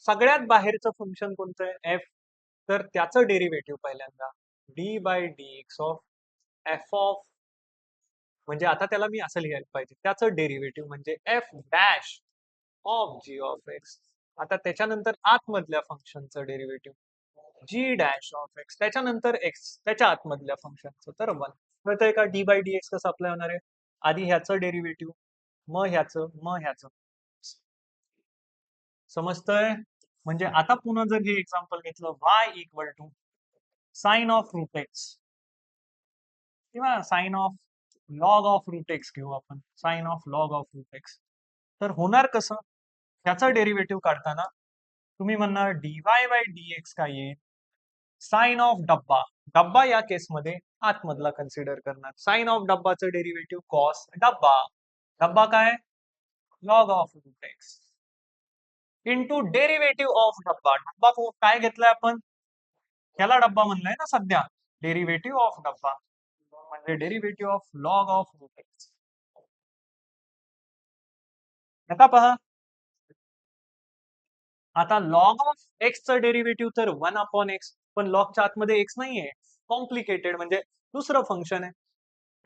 सगळ्यात बाहेरचं फंक्शन कोणतं आहे? एफ. तर त्याचं डेरिव्हेटिव्ह पहिल्यांदा d by dx of f of, म्हणजे आता त्याला मी असं लिहायला पाहिजे, त्याचं डेरिव्हेटिव्ह म्हणजे f dash of g of x. आता त्याच्यानंतर आतमधल्या फंक्शनचं derivative g dash of x, त्याच्यानंतर एक्स त्याच्या आतमधल्या फंक्शनचं. तर 1 कळतंय का डी बाय dx कसं अप्लाय होणार आहे? आधी ह्याचं डेरिव्हेटिव्ह, मग ह्याचं. समजतंय? म्हणजे आता पुन्हा जर हे एक्झाम्पल घेतलं y equal to sine of root x किंवा sine of log of root x घेऊ आपण, sine of log of root x. तर होणार कसं? त्याचं डेरिव्हेटिव्ह काढताना तुम्ही म्हणणार dy बाय dx काय येईल? साइन ऑफ डब्बा या केसमध्ये आतमधला कन्सिडर करणार. साइन ऑफ डब्बाचं डेरिव्हेटिव्ह कॉस डब्बा काय? Log of root x into derivative of डब्बा काय घेतलाय आपण? ह्याला डब्बा म्हणलाय ना सध्या. डेरिव्हेटिव्ह ऑफ डब्बा म्हणजे derivative of log of root x. आता पहा, आता लॉग ऑफ एक्सचं डेरिव्हेटिव्ह तर 1 अपॉन एक्स, पण लॉगच्या आतमध्ये एक्स नाहीये, कॉम्प्लिकेटेड म्हणजे दुसरं फंक्शन आहे.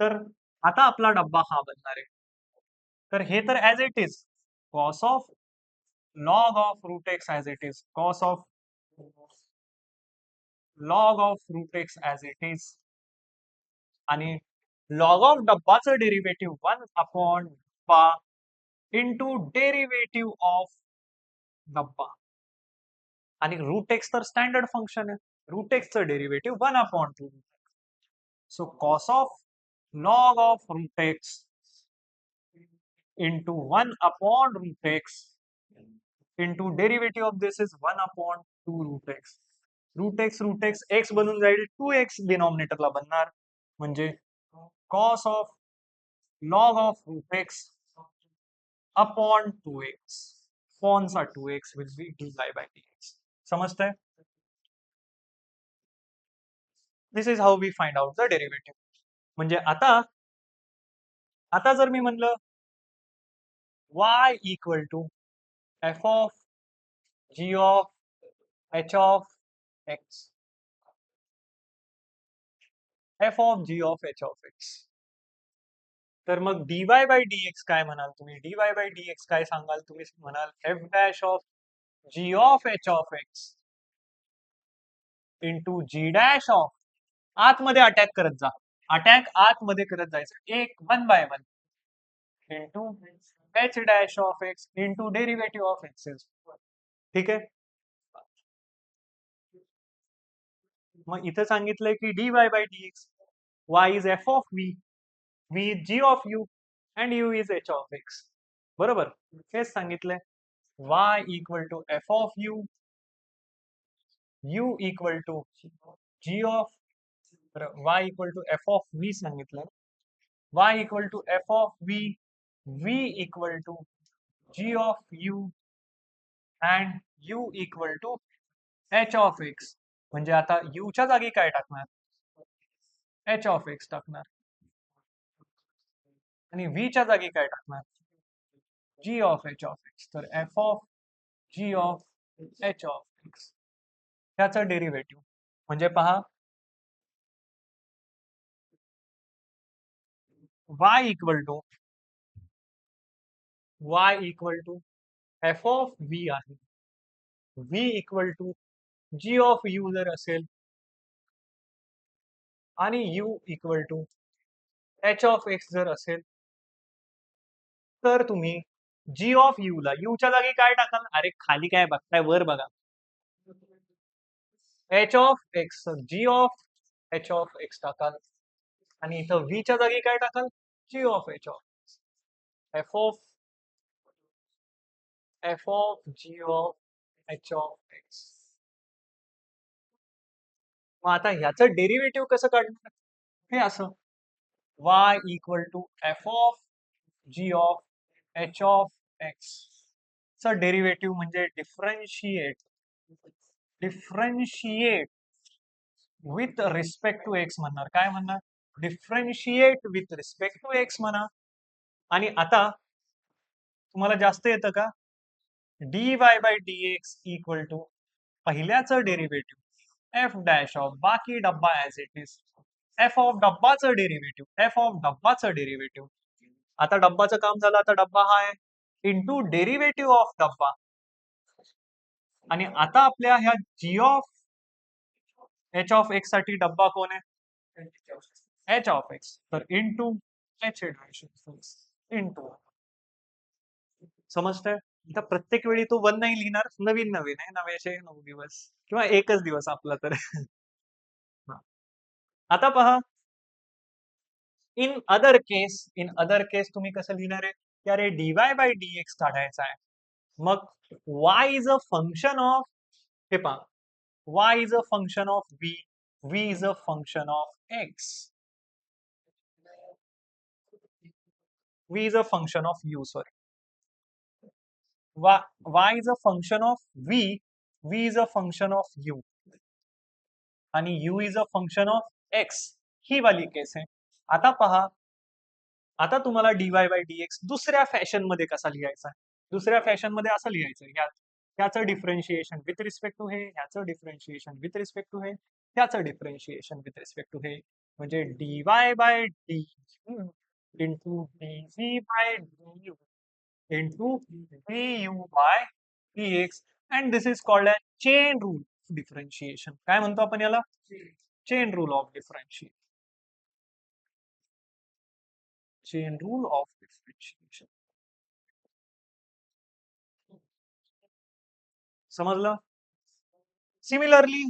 तर आता आपला डब्बा हा बनणार आहे. तर हे तर as it is cos of log of root x as it is cos of log of root x as it is आणि लॉग ऑफ डब्बाचं डेरिव्हेटिव्ह 1 अपॉन डब्बा इंटू डेरिव्हेटिव्ह ऑफ डब्बा आणि रूट एक्स तर स्टँडर्ड फंक्शन आहे. Root एक्सचं derivative 1 upon 2. So cos of log of root x into 1 upon root x into derivative of this is 1 upon 2 root x. root x x बनून जाईल 2x डिनॉमिनेटरला बनणार म्हणजे cos of log of root x upon 2x. कौन सा 2x will be dy by dx. समजताय? This is how we find out the derivative. म्हणजे आता जर मी म्हणलं y equal to f of g of h of x f of g of h of x तर मग dy by dx काय म्हणाल तुम्ही? dy by dx काय सांगाल तुम्ही? म्हणाल f dash of g of h of x into g dash of आतमध्ये अटॅक करत जा. अटॅक आतमध्ये करत जायचं. एक 1 by 1 into h dash of x into derivative of excess. ठीक आहे. मग इथं सांगितलंय की dy by dx y is f of v is g of u and u is h of x. बरोबर हेच सांगितलंय. y equal to f of u equal to g of y equal to f of v सांगितलंय. y equal to f of v equal to g of u and u equal to h of x. म्हणजे आता u च्या जागी काय टाकणार? h of x टाकणार आणि v च्या जागी काय टाकणार? g of h of x. तर f of g of h of x त्याचं डेरिव्हेटिव्ह म्हणजे पहा y equal to f of v आहे. v equal to g of u जर असेल आणि u equal to h of x जर असेल तर तुम्ही g of u ला u च्या जागी काय टाकाल? अरे खाली काय बघताय, वर बघा. h of x g of h of x टाकाल आणि इथं v च्या जागी काय टाकाल? g of h of x. f of g of h of x. मग आता ह्याचं डेरिव्हेटिव्ह कसं काढणार? हे असं y equal to f of g of h of x चा डेरिव्हेटिव्ह म्हणजे differentiate with respect to x म्हणणार. काय म्हणणार? Differentiate with respect to x म्हणा. आणि आता तुम्हाला जास्त येतं का? dy by dx equal to पहिल्याचं डेरिव्हेटिव्ह f डॅश ऑफ बाकी डब्बा as it is f of डब्बाचं डेरिव्हेटिव्ह आता डब्बाचं काम झालं. आता डब्बा हा आहे इंटू डेरिव्हेटिव्ह ऑफ डब्बा आणि आता आपल्या ह्या g of h of x साठी डब्बा कोण आहे? h of x. तर इंटू h इंटू समजतंय? आता प्रत्येक वेळी तो 1 नाही लिहिणार. नवीन आहे. नव्याचे 9 दिवस किंवा एकच दिवस आपला तर. आता पहा इन अदर केस तुम्ही कसं लिहिणार आहे की अरे dy बाय dx काढायचा आहे. मग y is a function of हे पहा y is a function of v is a function of x v is a function of u sorry y is a function of v is a function of u आणि u is a function of x ही वाली केस आहे. आता पहा आता तुम्हाला dy bye dx दुसऱ्या fashion मध्ये कसा लिहायचा? दुसऱ्या फॅशन मध्ये असं लिहायचं याचं डिफरन्शिएशन विथ रिस्पेक्ट टू हे, याचं डिफरन्शिएशन विथ रिस्पेक्ट टू हे त्याचं डिफरन्शिएशन विथ रिस्पेक्ट टू हे म्हणजे dy by d into dv by du into du by dx and this is called as chain rule differentiation. काय म्हणतो आपण याला? Chain rule of differentiation. Chain rule of differentiation. समजलं? Similarly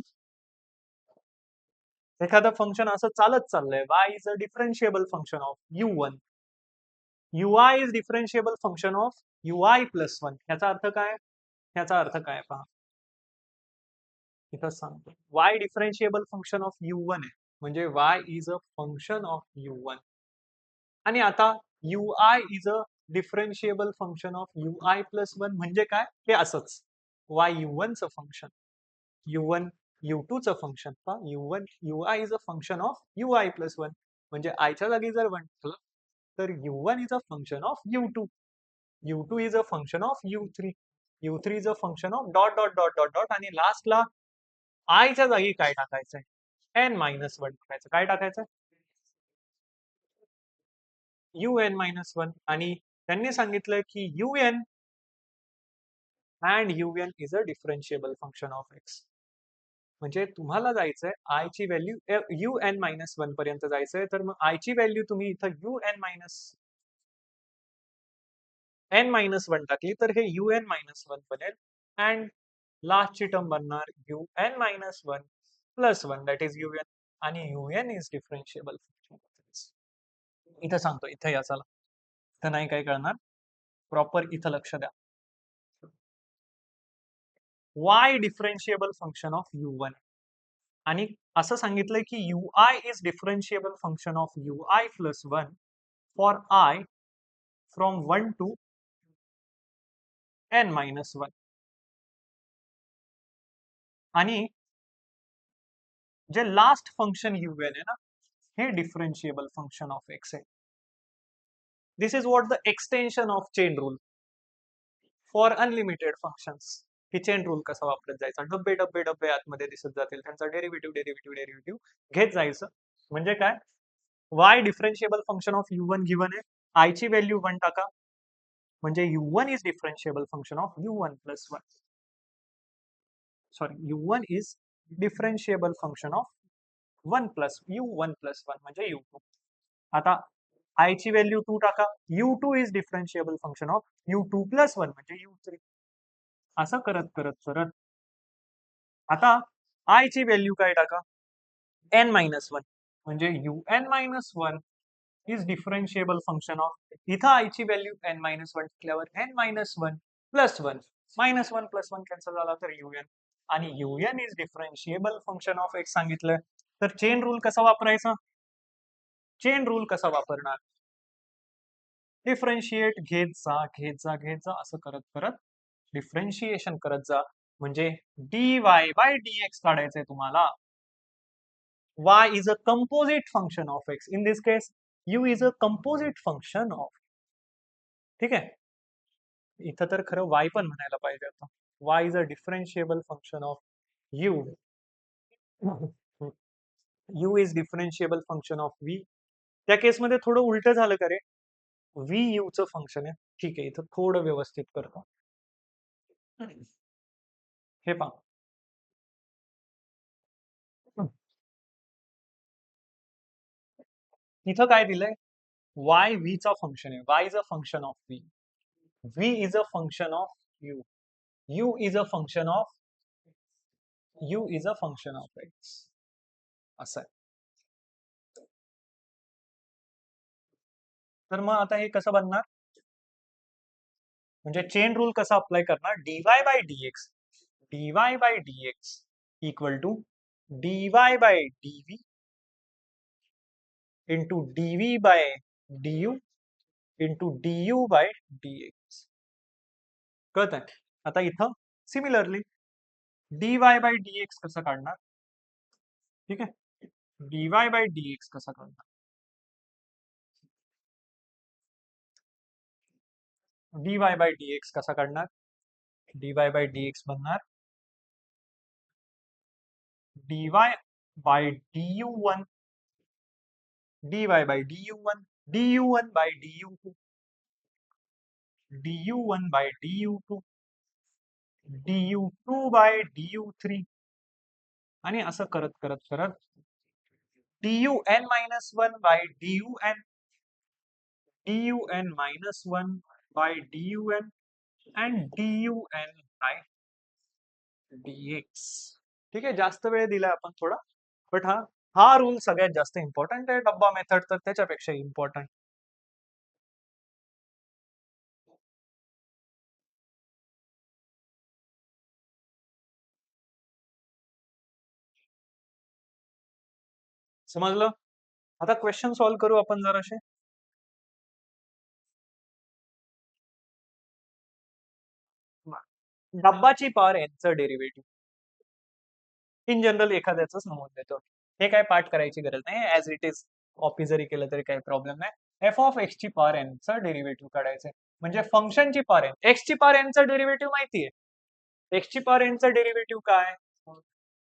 एखादं function असं चालत चाललंय y is a differentiable function of u1, ui is differentiable function of ui plus 1. ह्याचा अर्थ काय? ह्याचा अर्थ काय पहा, इथं सांगतो y differentiable function of u1 आहे म्हणजे y is a function of u1 आणि आता ui is a differentiable function of ui plus 1 म्हणजे काय? हे असंच y u1 चं फंक्शन u1 u2 चं फंक्शन पहा u1 ui is a function of ui plus 1 म्हणजे i च्या जागी जर 1 ठेवलं तर u1 is a function of u2, u2 is a function of u3, u3 is a function of dot dot dot dot dot आणि लास्टला I च्या जागी काय टाकायचंय? n मायनस 1 टाकायचं. काय टाकायचं? un मायनस 1 आणि त्यांनी सांगितलं की un and un is a differentiable function of x. म्हणजे तुम्हाला जायचंय आय ची व्हॅल्यू un मायनस 1 पर्यंत जायचंय तर मग आय ची व्हॅल्यू तुम्ही इथं un मायनस n मायनस 1 टाकली तर हे un मायनस 1 बनेल अँड लास्टची टर्म बनणार un minus 1 plus 1 that is un आणि un इज डिफरन्शिएबल फंक्शन. इथं सांगतो, इथं या चला, इथं नाही काय कळणार, प्रॉपर इथं लक्ष द्या. y differentiable function of u1 आणि असं सांगितलंय की ui is differentiable function of ui plus 1 for i from 1 to n minus 1 आणि जे लास्ट फंक्शन un आहे ना हे डिफरन्शिएबल फंक्शन ऑफ x आहे. This is what the extension of chain rule for unlimited functions. ही चेन रूल कसा वापरत जायचा, डब्बे डब्बे डब्बे आतमध्ये दिसत जातील, त्यांचा डेरिव्हेटिव्ह डेरिव्हेटिव्ह डेरिव्हेटिव्ह घेत जायचं. म्हणजे काय, y differentiable function of u1 given आहे, i ची व्हॅल्यू 1 टाका म्हणजे u1 is differentiable function of u1 plus 1. Sorry, u1 is differentiable function of 1 plus u1 plus 1 म्हणजे u2. आता i ची व्हॅल्यू 2 टाका, u2 is differentiable function of u2 plus 1 म्हणजे u3. असं करत करत करत आता i ची व्हॅल्यू काय टाका, n मायनस 1 म्हणजे un minus 1 is differentiable function of, इथं i ची व्हॅल्यू n मायनस 1 टाकल्यावर n minus 1 plus 1 minus 1 plus 1 cancel झाला तर un आणि un is differentiable function of x सांगितलं. तर चेन रूल कसा वापरायचा? चेन रूल कसा वापरणार? डिफरन्शिएट घेत जा घेत जा घेत जा असं करत करत डिफरन्शिएशन करत जा म्हणजे dy बाय dx काढायचंय तुम्हाला. y is a composite function of x. In this case, u is a composite function of. ठीक आहे, इथं तर खरं y पण म्हणायला पाहिजे आता. y is a differentiable function of u. u is differentiable function of v. त्या केसमध्ये थोडं उलट झालं का रे, v u चं फंक्शन आहे. ठीक आहे, इथं थोडं व्यवस्थित करतो. हे पहा, इथं काय दिलंय, y v चा फंक्शन आहे, y is a function of v, v is a function of u, u is a function of x. असं आहे. तर मग आता हे कसं बनणार, म्हणजे चेन रूल कसा अप्लाय करणार, dy bye dx, dy bye dx equal to dy by dv into dv by du into du by dx. कळत आहे? आता इथं सिमिलरली dy बाय dx कसं काढणार, ठीक आहे, dy बाय dx कसा काढणार, dy बाय dx कसा काढणार, dy बाय dx बनणार dy by du1 dy by du1 du1 by du2 du1 by du2 du2 by du3 आणि असं करत करत करत dun-1 by dun dun-1 by dun and dun by dx. ठीक आहे, जास्त वेळ दिला आपण थोडा, बट हा हा रूल सगळ्यात जास्त इम्पॉर्टंट आहे. डब्बा मेथड तर त्याच्यापेक्षा इम्पॉर्टंट. समजलं? आता क्वेश्चन सॉल्व करू आपण जराशे. डब्बाची पॉवर एनचं डेरिव्हेटिव्ह इन जनरल एखाद्याच नमूद देतो. हे काय पाठ करायची गरज नाही, ऍज इट इज कॉपी जरी केलं तरी काही प्रॉब्लेम नाही. एफ ऑफ एक्स ची पॉवर एनचं डेरिव्हेटिव्ह काढायचंय, म्हणजे फंक्शनची पॉवर एन. एक्स ची पॉवर एनचं डेरिव्हेटिव्ह माहितीये. एक्स ची पॉवर एनचं डेरिव्हेटिव्ह काय?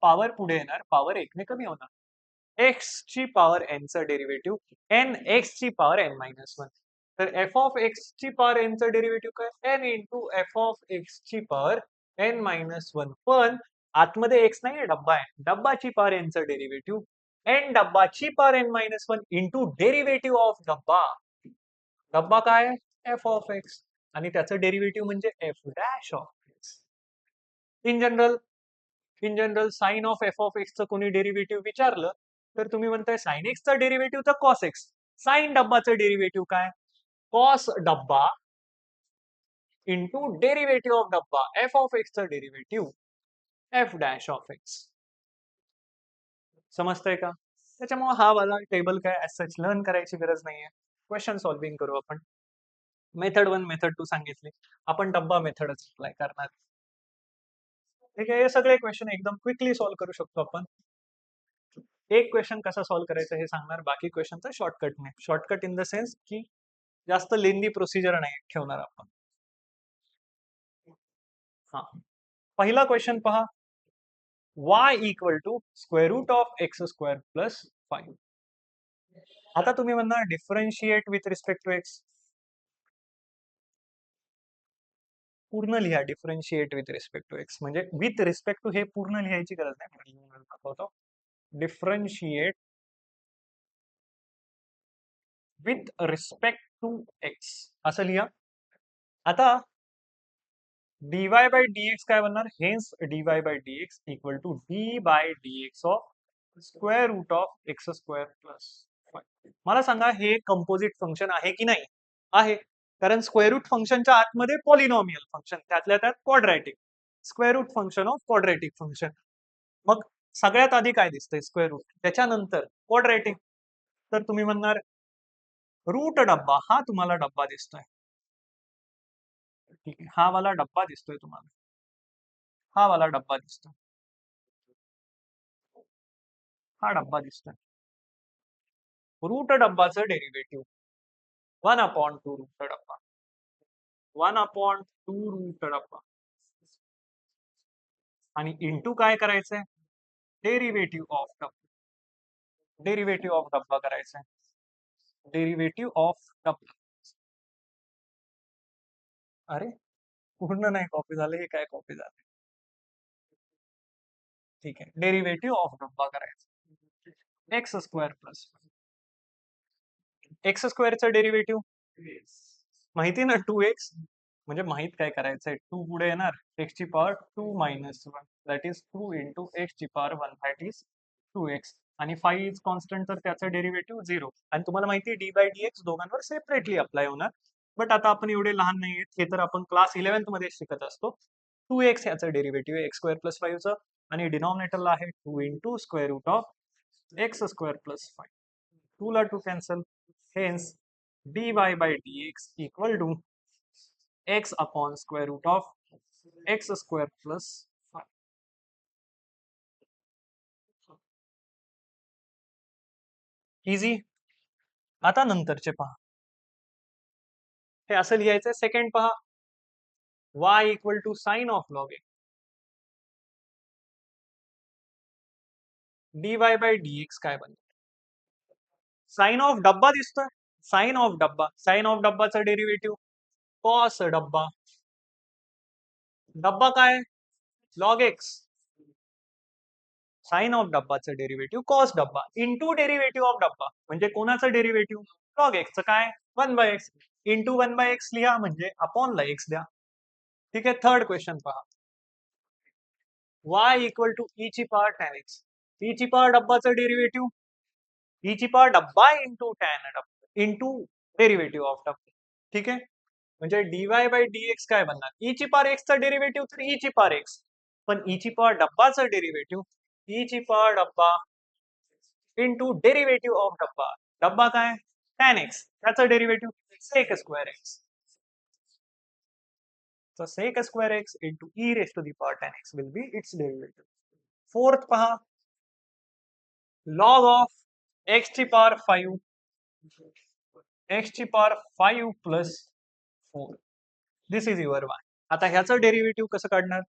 पॉवर पुढे येणार, पॉवर एक ने कमी होणार. एक्स ची पॉवर एनचं डेरिव्हेटिव्ह एन एक्स ची पॉवर एन मायनस वन. तर एफ ऑफ एक्स ची पॉवर एनचं डेरिव्हेटिव्ह काय? N into f of x ची पॉवर एन मायनस वन. पण आतमध्ये एक्स नाही, डब्बा आहे. डब्बाची पॉवर एनचं डेरिव्हेटिव्ह एन डब्बाची power n minus one into derivative of डब्बा. डब्बा काय? एफ ऑफ एक्स, आणि त्याचं डेरिव्हेटिव्ह म्हणजे f dash of x. In general sine of f of एक्सचं कोणी डेरिव्हेटिव्ह विचारलं तर तुम्ही म्हणताय साइन एक्सचा डेरिव्हेटिव्ह तर कॉस एक्स. साइन डब्बाचं डेरिव्हेटिव्ह काय? कॉस डब्बा इंटू डेरिव्हेटिव्ह ऑफ डब्बा. एफ ऑफ एक्सचं derivative f dash of x. समजतंय का? त्याच्यामुळे हा वाला टेबल काय ऍज सच लर्न करायची गरज नाहीये. क्वेश्चन सॉल्विंग करू आपण. मेथड 1 मेथड 2 सांगितली, आपण डब्बा मेथडच अप्लाय करणार. ठीक आहे, हे सगळे क्वेश्चन एकदम क्विकली सॉल्व्ह करू शकतो आपण. एक क्वेश्चन कसा सॉल्व्ह करायचं हे सांगणार, बाकी क्वेश्चनचा शॉर्टकट नाही. शॉर्टकट इन द सेन्स की जास्त लेंदी प्रोसिजर नाही ठेवणार आपण. हा, पहिला क्वेश्चन पहा. y equal to square root of x square plus 5. आता तुम्ही म्हणणार differentiate with respect to x. पूर्ण लिहा differentiate with respect to x, म्हणजे विथ रिस्पेक्ट टू हे पूर्ण लिहायची गरज नाही. Differentiate with respect to x असं लिहा. आता dy बाय dx काय बनणार? Hence dy bye dx equal to d by dx of square root of x square plus 5. मला सांगा हे कंपोजिट फंक्शन आहे की नाही? आहे, कारण स्क्वेअर रूट फंक्शनच्या आतमध्ये पॉलिनॉमियल फंक्शन, त्यातल्या त्यात quadratic. Square root function of quadratic function. मग सगळ्यात आधी काय दिसतंय? स्क्वेअर रूट, त्याच्यानंतर क्वाड्रॅटिक. तर तुम्ही म्हणणार रूट डब्बा, हा तुम्हाला डब्बा दिसतोय. ठीक आहे, हा वाला डब्बा दिसतोय तुम्हाला, हा वाला डब्बा दिसतोय, हा डब्बा दिसतोय. रूट डब्बाचं डेरिव्हेटिव्ह 1/2 रूट डब्बा, 1/2 रूट डब्बा. आणि इंटू काय करायचंय? डेरिव्हेटिव्ह ऑफ डब्बा. डेरिव्हेटिव्ह ऑफ डब्बा करायचंय. डेरिव्हेटिव्ह ऑफ डब्बा. अरे पूर्ण नाही कॉपी झालं, हे काय कॉपी झालं? ठीक आहे, डेरिव्हेटिव्ह ऑफ डब्बा करायचं. एक्स स्क्वेअर प्लस एक्स स्क्वेअरचं डेरिव्हेटिव्ह माहिती ना, 2x. म्हणजे माहित काय करायचंय, 2 पुढे येणार, एक्स ची power 2 minus 1 that is 2 into x ची पॉवर 1 दॅट इज 2x. आणि 5 इज कॉन्स्टंट, तर त्याचं डेरिव्हेटिव्ह 0. आणि तुम्हाला माहिती आहे डी बाय dx दोघांवर सेपरेटली अप्लाय होणार. बट आता आपण एवढे लहान नाहीये, हे तर आपण क्लास 11th मध्ये शिकत असतो. 2x याचं डेरिव्हेटिव्ह एक्स स्क्वेअर प्लस 5चं, आणि डिनॉमिनेटरला आहे 2 into square root of x square plus 5. 2 ला 2 cancel. Hence dy by dx equal to x upon square root of x square plus 5. Easy. आता नंतरचे पहा, हे असं लिहायचंय. सेकंड पहा, y equal to sine of log x. dy bye dx काय बनतं? साइन ऑफ डब्बा दिसतोय, साइन ऑफ डब्बाचं डेरिव्हेटिव्ह कॉस डब्बा, डब्बा काय लॉग एक्स, साइन ऑफ डब्बाचं डेरिव्हेटिव्ह कॉस डब्बा इंटू डेरिव्हेटिव्ह ऑफ डब्बा म्हणजे कोणाचं डेरिव्हेटिव्ह लॉग एक्सचं काय 1/x इंटू 1/x लिहा म्हणजे अपॉनला x द्या. ठीक आहे. थर्ड क्वेश्चन पहा. y इक्वल टू e ची पॉवर tan x, e ची पॉवर डब्बाचं डेरिव्हेटिव्ह e ची पॉवर डब्बा इंटू tan डब्बा इंटू डेरिव्हेटिव्ह ऑफ डब्बा. ठीक आहे. म्हणजे dy बाय dx काय बनणार, e ची पॉवर x चा डेरिव्हेटिव्ह तर e ची पॉवर x, पण e ची पॉवर डब्बाचं डेरिव्हेटिव्ह e ची पॉवर डब्बा इंटू डेरिव्हेटिव्ह ऑफ डब्बा, डब्बा काय tan x त्याचं derivative sec square x, so sec square x into e raised to the power tan x will be its derivative. Fourth पहा, log of x ची power 5, x ची power 5 plus 4. This is your y. आता ह्याचं derivative कसं काढणार?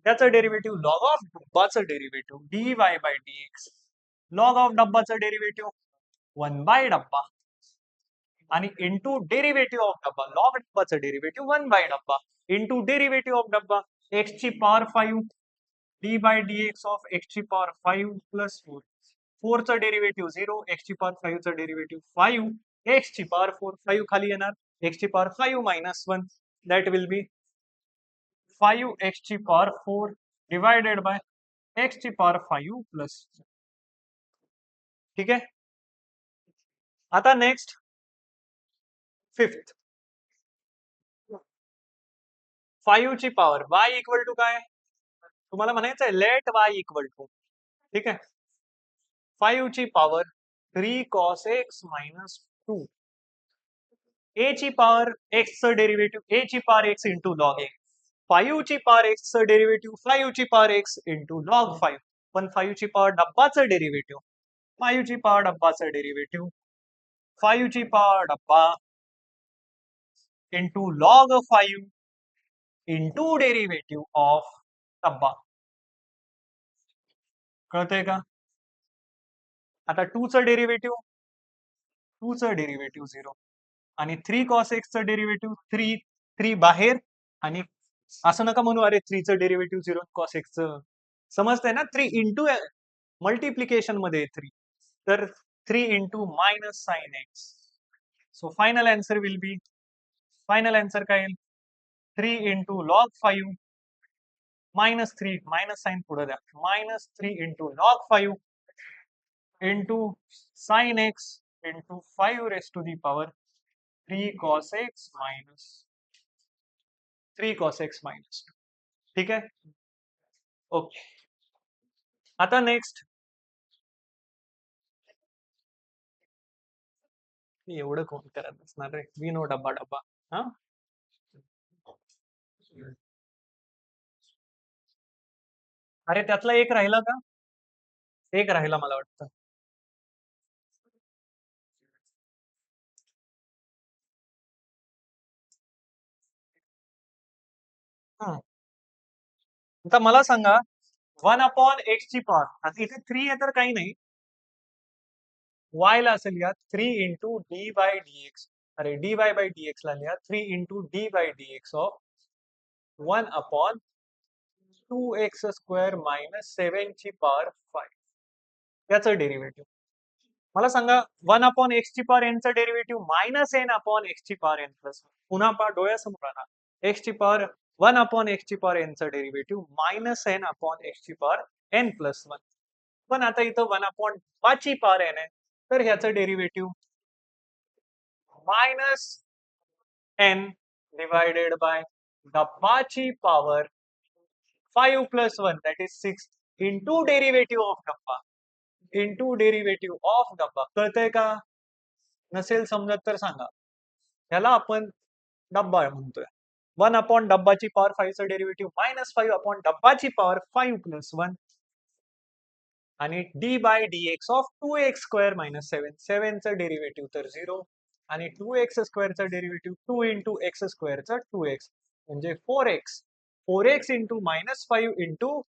त्याचं derivative log of डब्बाचं derivative dy by dx, log of डब्बाचं डेरिव्हेटिव्ह 1 by डब्बा आणि इंटू डेरिव्हेटिव्ह ऑफ डब्बा, लॉग डब्बाचं डेरिव्हेटिव्ह 1 by डब्बा इंटू डेरिव्हेटिव्ह ऑफ डब्बा x ची power 5 d by dx of x ची पॉवर 5 प्लस 4, 4 चं डेरिव्हेटिव्ह 0, x ची पॉवर 5 चं डेरिव्हेटिव्ह 5, x ची पॉवर 4 5 खाली येणार, x ची power 5 minus 1 that will be 5 x ची पॉवर 4 डिवायडेड बाय x ची पॉवर 5 प्लस. ठीक आहे. आता नेक्स्ट फिफ्थ, 5 ची पॉवर y इक्वल टू काय, तुम्हाला म्हणायचं आहे लेट y इक्वल टू, ठीक आहे, 5 ची power 3 cos x minus 2, a ची पॉवर x चं डेरिव्हेटिव्ह a ची power x into log x, 5 ची पॉवर x चं डेरिव्हेटिव्ह 5 ची पॉवर x इंटू लॉग 5, पण 5 ची पॉवर डब्बाचं डेरिव्हेटिव्ह 5 ची पॉवर डब्बाचं डेरिव्हेटिव्ह 5 ची पॉवर डब्बा into log 5 into derivative of डब्बा. कळतंय का? आता 2 चं डेरिव्हेटिव्ह 0 आणि 3 cos x चं डेरिव्हेटिव्ह 3 बाहेर, आणि असं नका म्हणू अरे 3 चं डेरिव्हेटिव्ह 0 cos x चं, समजतंय ना, 3 इंटू मल्टिप्लिकेशन मध्ये 3, तर 3 into minus sine x. So final answer will be, final answer काय येईल 3 into log 5 minus 3 minus sine पुढे द्या, minus 3 into log 5 into sine x into 5 raise to the power 3 cos x minus 3 cos x minus 2. ठीक आहे. Okay. आता next, एवढं कोण करत असणार रे, वी नो डब्बा डब्बा. हा, अरे त्यातला एक राहिला का, एक राहिला मला वाटतं. आता मला सांगा 1 अपॉन एक्स ची पॉवर, आता इथे 3 आहे तर काही नाही, y ला असेल या 3 इंटू डी बाय डीएक्स, अरे डी वाय बाय डीएक्स ला लिहा 3 into d by dx of 1 upon 2x square minus 7 ची पॉवर 5 याचं डेरिव्हेटिव्ह. मला सांगा 1 अपॉन एक्स ची पॉवर एन चं derivative minus n upon x ची पॉवर एन प्लस, पुन्हा पहा डोळ्यासमोर आणा, एक्स ची पॉवर 1 अपॉन एक्स ची पॉवर एन चं derivative minus n upon x ची पॉवर एन प्लस 1, पण आता इथं 1 अपॉन 5 ची पॉवर एन आहे, तर ह्याचं derivative minus n divided by डब्बाची power 5 plus 1 that is 6 into derivative of डब्बा इंटू डेरिव्हेटिव्ह ऑफ डब्बा. कळतंय का? नसेल समजत तर सांगा. ह्याला आपण डब्बा म्हणतोय. 1 अपॉन डब्बाची पॉवर 5 चं डेरिव्हेटिव्ह मायनस 5 अपॉन डब्बाची पॉवर 5 प्लस 1 आणि d by dx of 2x square minus 7, 7 चं डेरिव्हेटिव्ह तर 0 आणि 2x स्क्वेअरचं डेरिव्हेटिव्ह 2 इंटू एक्स स्क्वेअरचं 2x म्हणजे 4x into minus 5 into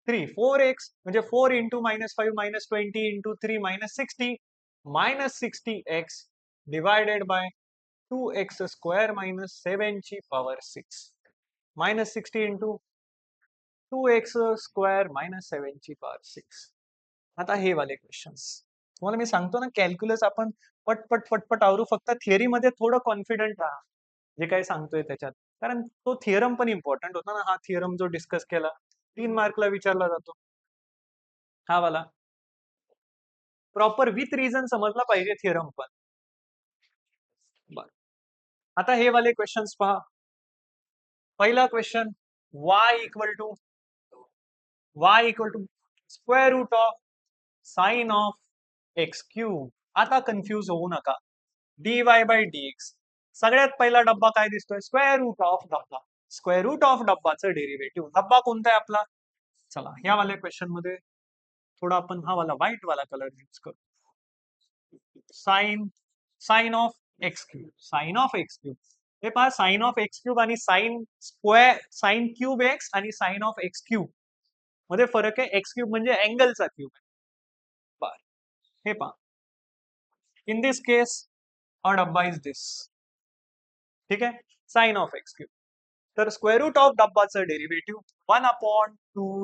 3 4x म्हणजे 4 into -5 -20 into 3 -60 -60x divided by 2x square -7 ची पॉवर 6 -60 इंटू 2x स्क्वेअर -7 ची पॉवर 6. आता हे वाले क्वेश्चन्स तुम्हाला मी सांगतो ना, कॅल्क्युलस आपण पटपट पटपट आवरू, फक्त थिअरी मध्ये थोडं कॉन्फिडंट राहा जे काही सांगतोय त्याच्यात, कारण तो थिअरम पण इम्पॉर्टंट होता ना. हा थिअरम जो डिस्कस केला 3 मार्कला विचारला जातो, हा वाला प्रॉपर विथ रिझन समजला पाहिजे थिअरम पण. बरं, आता हे वाले क्वेश्चन्स पहा. पहिला question y equal to square root of sine of x cube. आता कन्फ्यूज होऊ नका. dy बाय dx, सगळ्यात पहिला डब्बा काय दिसतोय? स्क्वेअर रूट ऑफ डब्बा. स्क्वेअर रूट ऑफ डब्बाचं डेरिव्हेटिव्ह. डब्बा कोणता आहे आपला? चला ह्या वाल्या क्वेश्चन मध्ये थोडा आपण हा वाला व्हाईट वाला कलर यूज करू. Sine of x cube. Sine of x cube हे पहा, साइन ऑफ एक्स क्यूब आणि साइन क्यूब एक्स आणि साइन ऑफ एक्स क्यूब मध्ये फरक आहे. एक्स क्यूब म्हणजे अँगलचा क्यूब आहे. बर, हे पहा, इन दिस केस our डब्बा इज दिस. ठीक आहे, साइन ऑफ एक्स क्यूब. तर स्क्वेअर रूट ऑफ डब्बाचं डेरिव्हेटिव्ह 1/2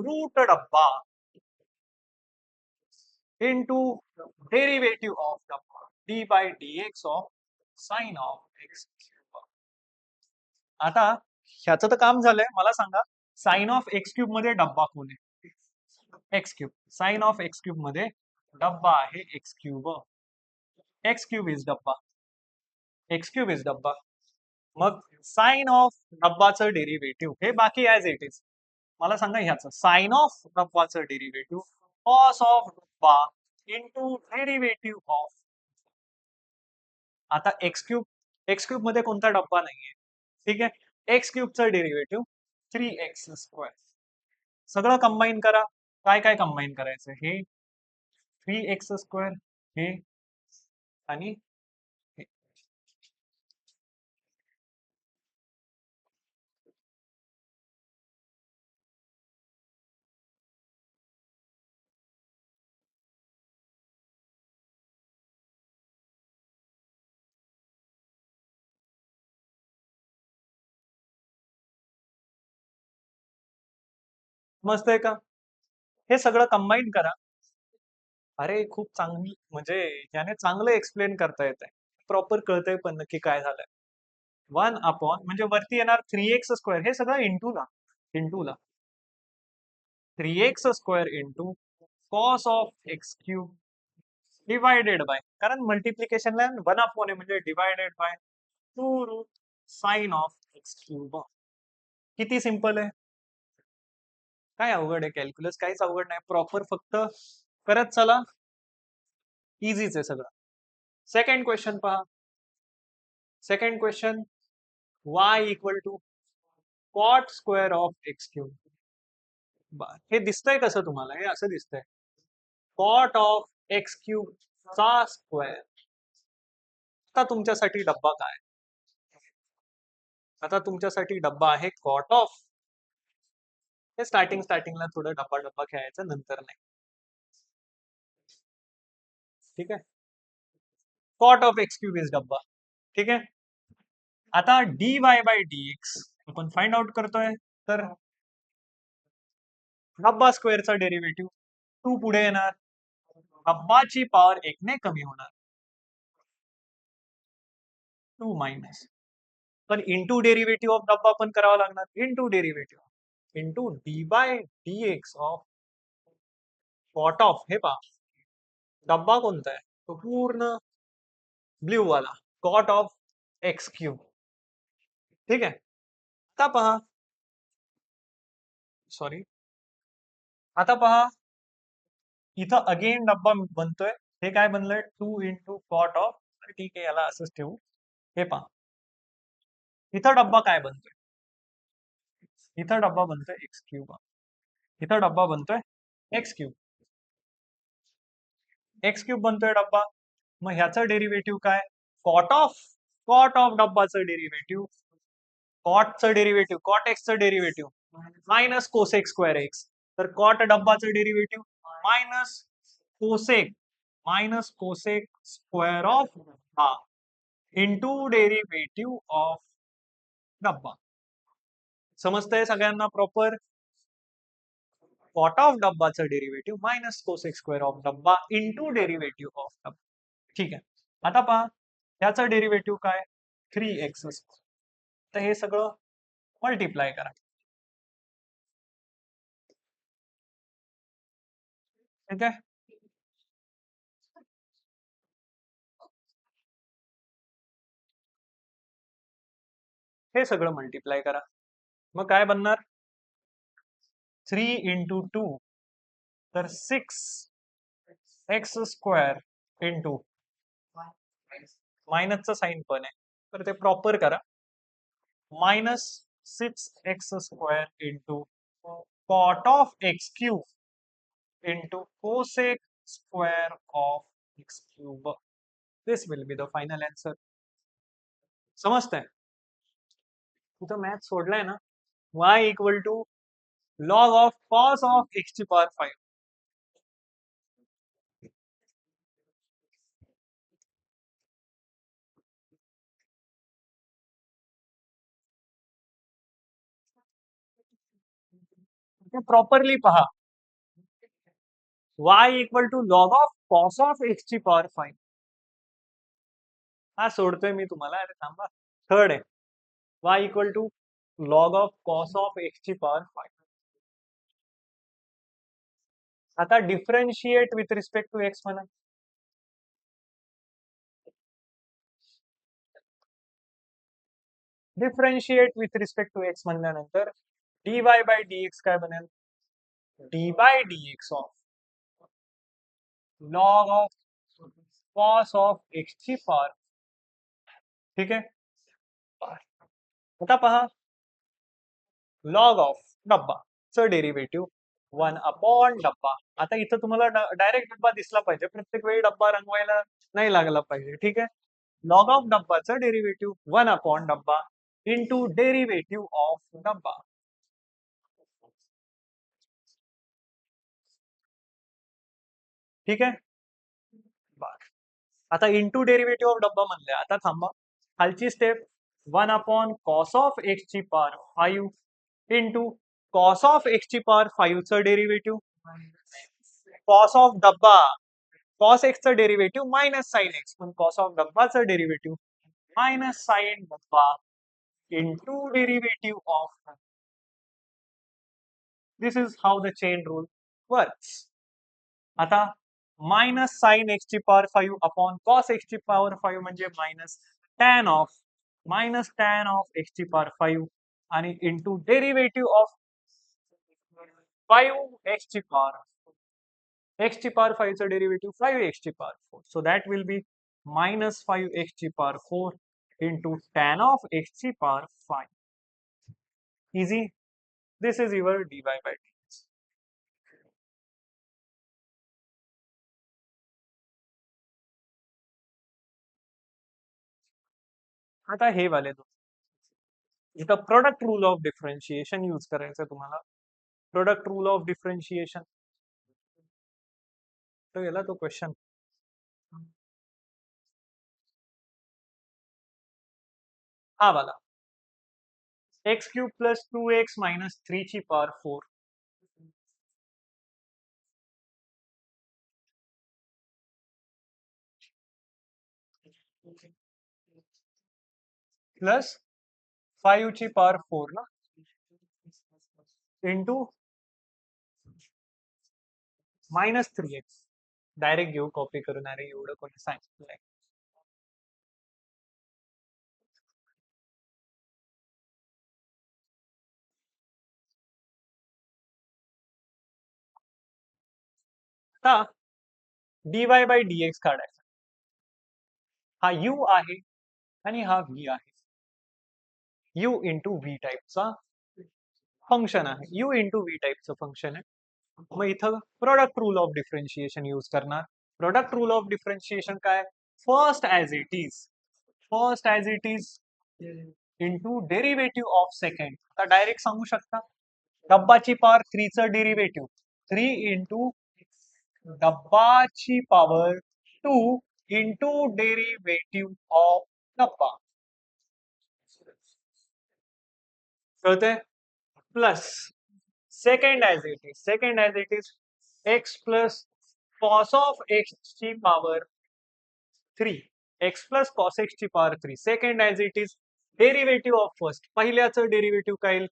रूट डब्बा इंटू डेरिव्हेटिव्ह ऑफ डब्बा d by dx of sine of x cube. आता ह्याचं तर काम झालंय. मला सांगा, साइन ऑफ एक्स क्यूब मध्ये डब्बा कोण आहे? X cube. Sine of x cube मध्ये डब्बा आहे x cube. X cube is डब्बा. एक्स क्यूब इज डब्बा. मग साइन ऑफ डब्बाचं डेरिव्हेटिव्ह हे बाकी ऍज इट इज. मला सांगा ह्याचं साइन ऑफ डब्बाचं डेरिव्हेटिव्ह कॉस ऑफ डब्बा इंटू डेरिव्हेटिव्ह ऑफ. आता एक्स क्यूब मध्ये कोणता डब्बा नाहीये. ठीक आहे, एक्स क्यूबचं डेरिव्हेटिव्ह 3x स्क्वेअर. सगळं कंबाईन करा. काय काय कंबाईन करायचं? हे 3x स्क्वेअर, हे आणि हे. मस्त आहे का? हे सगळं कंबाईन करा. अरे खूप चांगली, म्हणजे याने चांगलं एक्सप्लेन करता येत आहे. प्रॉपर कळतंय पण नक्की काय झालंय. 1 अपॉन म्हणजे वरती येणार 3x स्क्वेअर, हे सगळं इंटूला 3x square into cos of x cube divided by, कारण मल्टिप्लिकेशनला 1 अपॉन आहे म्हणजे divided by 2 root sine of x cube. किती सिंपल आहे. काय अवघड आहे कॅल्क्युलस? काहीच अवघड नाही. प्रॉपर फक्त करत चला, इझीच आहे सगळं. सेकंड क्वेश्चन पहा. Second question y=, cot square of x cube. हे दिसतंय कसं तुम्हाला? हे असं दिसतंय, कॉट ऑफ एक्स क्यूब चा स्क्वेअर. आता तुमच्यासाठी डब्बा काय? आता तुमच्यासाठी डब्बा आहे कॉट ऑफ. हे स्टार्टिंगला थोडं डब्बा डब्बा खेळायचं, नंतर नाही. ठीक आहे, cot of x cube is डब्बा. ठीक आहे, आता dy बाय dx आपण फाइंड आउट करतोय. तर डब्बा स्क्वेअरचा डेरिव्हेटिव्ह 2 पुढे येणार, डब्बाची पॉवर 1 ने कमी होणार, 2 मायनस. पण इंटू डेरिव्हेटिव्ह ऑफ डब्बा पण करावा लागणार. Into d by dx of cot of. हे पहा, डब्बा कोणता आहे? तो पूर्ण ब्ल्यू वाला, कॉट ऑफ एक्स क्यूब. ठीक आहे, आता पहा, सॉरी, आता पहा, इथं अगेन डब्बा बनतोय. हे काय बनलंय? 2 इंटू कॉट ऑफ. ठीक आहे, याला असंच ठेवू. हे पहा, इथं डब्बा काय बनतोय? इथं डब्बा बनतोय एक्स क्यूब. इथं डब्बा बनतोय एक्स क्यूब. एक्स क्यूब बनतोय डब्बा. मग ह्याचं डेरिव्हेटिव्ह काय? कॉट ऑफ डब्बाचं डेरिव्हेटिव्ह, कॉटचं डेरिव्हेटिव्ह, कॉट एक्सचं derivative minus cosec square x. तर कॉट डब्बाचं derivative minus cosec square of हा इंटू डेरिव्हेटिव्ह ऑफ डब्बा. समजतंय सगळ्यांना प्रॉपर? कॉट ऑफ डब्बाचं derivative minus cosec square of डब्बा इंटू डेरिव्हेटिव्ह ऑफ डब्बा. ठीक आहे. आता पहा त्याचं डेरिव्हेटिव्ह काय 3x. तर हे सगळं मल्टिप्लाय करा. ठीक आहे. हे सगळं मल्टिप्लाय करा. मग काय बनणार 3 इंटू 2 तर 6x स्क्वेअर इंटू मायनसचं साईन पण आहे तर ते प्रॉपर करा minus 6x square into cot of x cube into cosec square of x cube. This will be the final answer. समजतंय? तुझं मॅथ सोडलाय ना y equal to log of cos of x ची पॉवर 5. प्रॉपरली पहा y equal to log of cos of x ची power 5. हा सोडतोय मी तुम्हाला. अरे थांबा. थर्ड आहे y equal to log of cos of x ची पॉवर 5. आता differentiate with respect to x म्हणा. Differentiate with respect to x म्हणल्यानंतर dy बाय dx काय बनेल d by dx of log of cos of x ची power. ठीक आहे. आता पहा लॉग ऑफ डब्बा च डेरिव्हेटिव्ह 1 अपॉन डब्बा. आता इथं तुम्हाला डायरेक्ट डब्बा दिसला पाहिजे. प्रत्येक वेळी डब्बा रंगवायला नाही लागला पाहिजे. ठीक आहे. लॉग ऑफ डब्बाचं डेरिव्हेटिव्ह 1 अपॉन डब्बा इंटू डेरिव्हेटिव्ह ऑफ डब्बा. ठीक आहे. आता इंटू डेरिव्हेटिव्ह ऑफ डब्बा म्हणले. आता थांबा खालची step 1 upon cos of x ची power 5 into cos of x ची पॉवर 5 चं डेरिव्हेटिव्ह कॉस ऑफ डब्बा कॉस एक्सचं डेरिव्हेटिव्ह मायनस साइन एक्स पण कॉस ऑफ डब्बाचं डेरिव्हेटिव्ह मायनस साइन डब्बा into derivative of. This is how the chain rule works. आता minus sine x ची power 5 upon cos x ची power 5 म्हणजे minus tan of x ची power 5 आणि into derivative of 5 x ची power x ची power 5 चं डेरिव्हेटिव्ह 5 एक्स ची power 4. So that will be minus 5 x ची power 4 into tan of x ची power 5. Easy. This is your dy bye dx. आता हे वाले दो इथं product rule of differentiation use करायचं तुम्हाला. प्रोडक्ट रूल ऑफ डिफरन्शिएशन तो गेला तो क्वेश्चन. हा वाला x cube plus 2x minus 3 ची पॉवर 4 प्लस 5 ची पॉवर 4 ना इंटू मायनस 3x. डायरेक्ट घेऊ कॉपी करून. अरे एवढं कोणी सांगितलंय. आता dy बाय dx काढायचा. हा u आहे आणि हा v आहे. u इंटू v टाईपचा फंक्शन आहे. u इंटू v टाईपचं फंक्शन आहे. मग इथं product rule of differentiation use करणार. प्रोडक्ट रूल ऑफ डिफरन्शिएशन काय first as it is into derivative of second. आता डायरेक्ट सांगू शकता डब्बाची पॉवर 3 चं डेरिव्हेटिव्ह 3 इंटू डब्बाची पॉवर 2 इंटू डेरिव्हेटिव्ह ऑफ डब्बा कळतंय plus second as it is x plus cos of x ची power 3 x plus cos x ची power 3 second as it is derivative of first पहिल्याचं डेरिव्हेटिव्ह काय येईल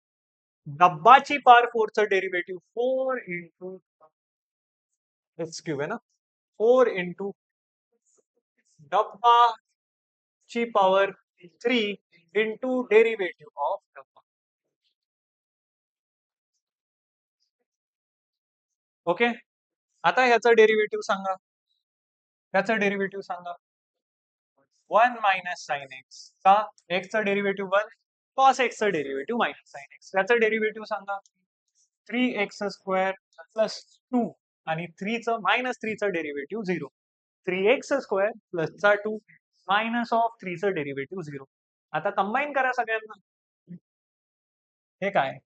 डब्बाची power 4 चं derivative 4 into x cube आहे ना 4 इंटू डब्बाची पॉवर 3 इंटू डेरिव्हेटिव्ह ऑफ डब्बा ओके आता ह्याचं डेरिव्हेटिव्ह सांगा ह्याचं डेरिव्हेटिव्ह सांगा 1 मायनस साइन एक्स का एक्सचं डेरिव्हेटिव्ह 1 कॉस एक्सचं डेरिव्हेटिव्ह मायनस साइन एक्स त्याचं डेरिव्हेटिव्ह सांगा 3x स्क्वेअर प्लस 2 आणि 3चं मायनस 3चं डेरिव्हेटिव्ह 0 3x स्क्वेअर प्लसचा 2 मायनस ऑफ 3चं डेरिव्हेटिव्ह 0 आता कंबाईन करा सगळ्यांना हे काय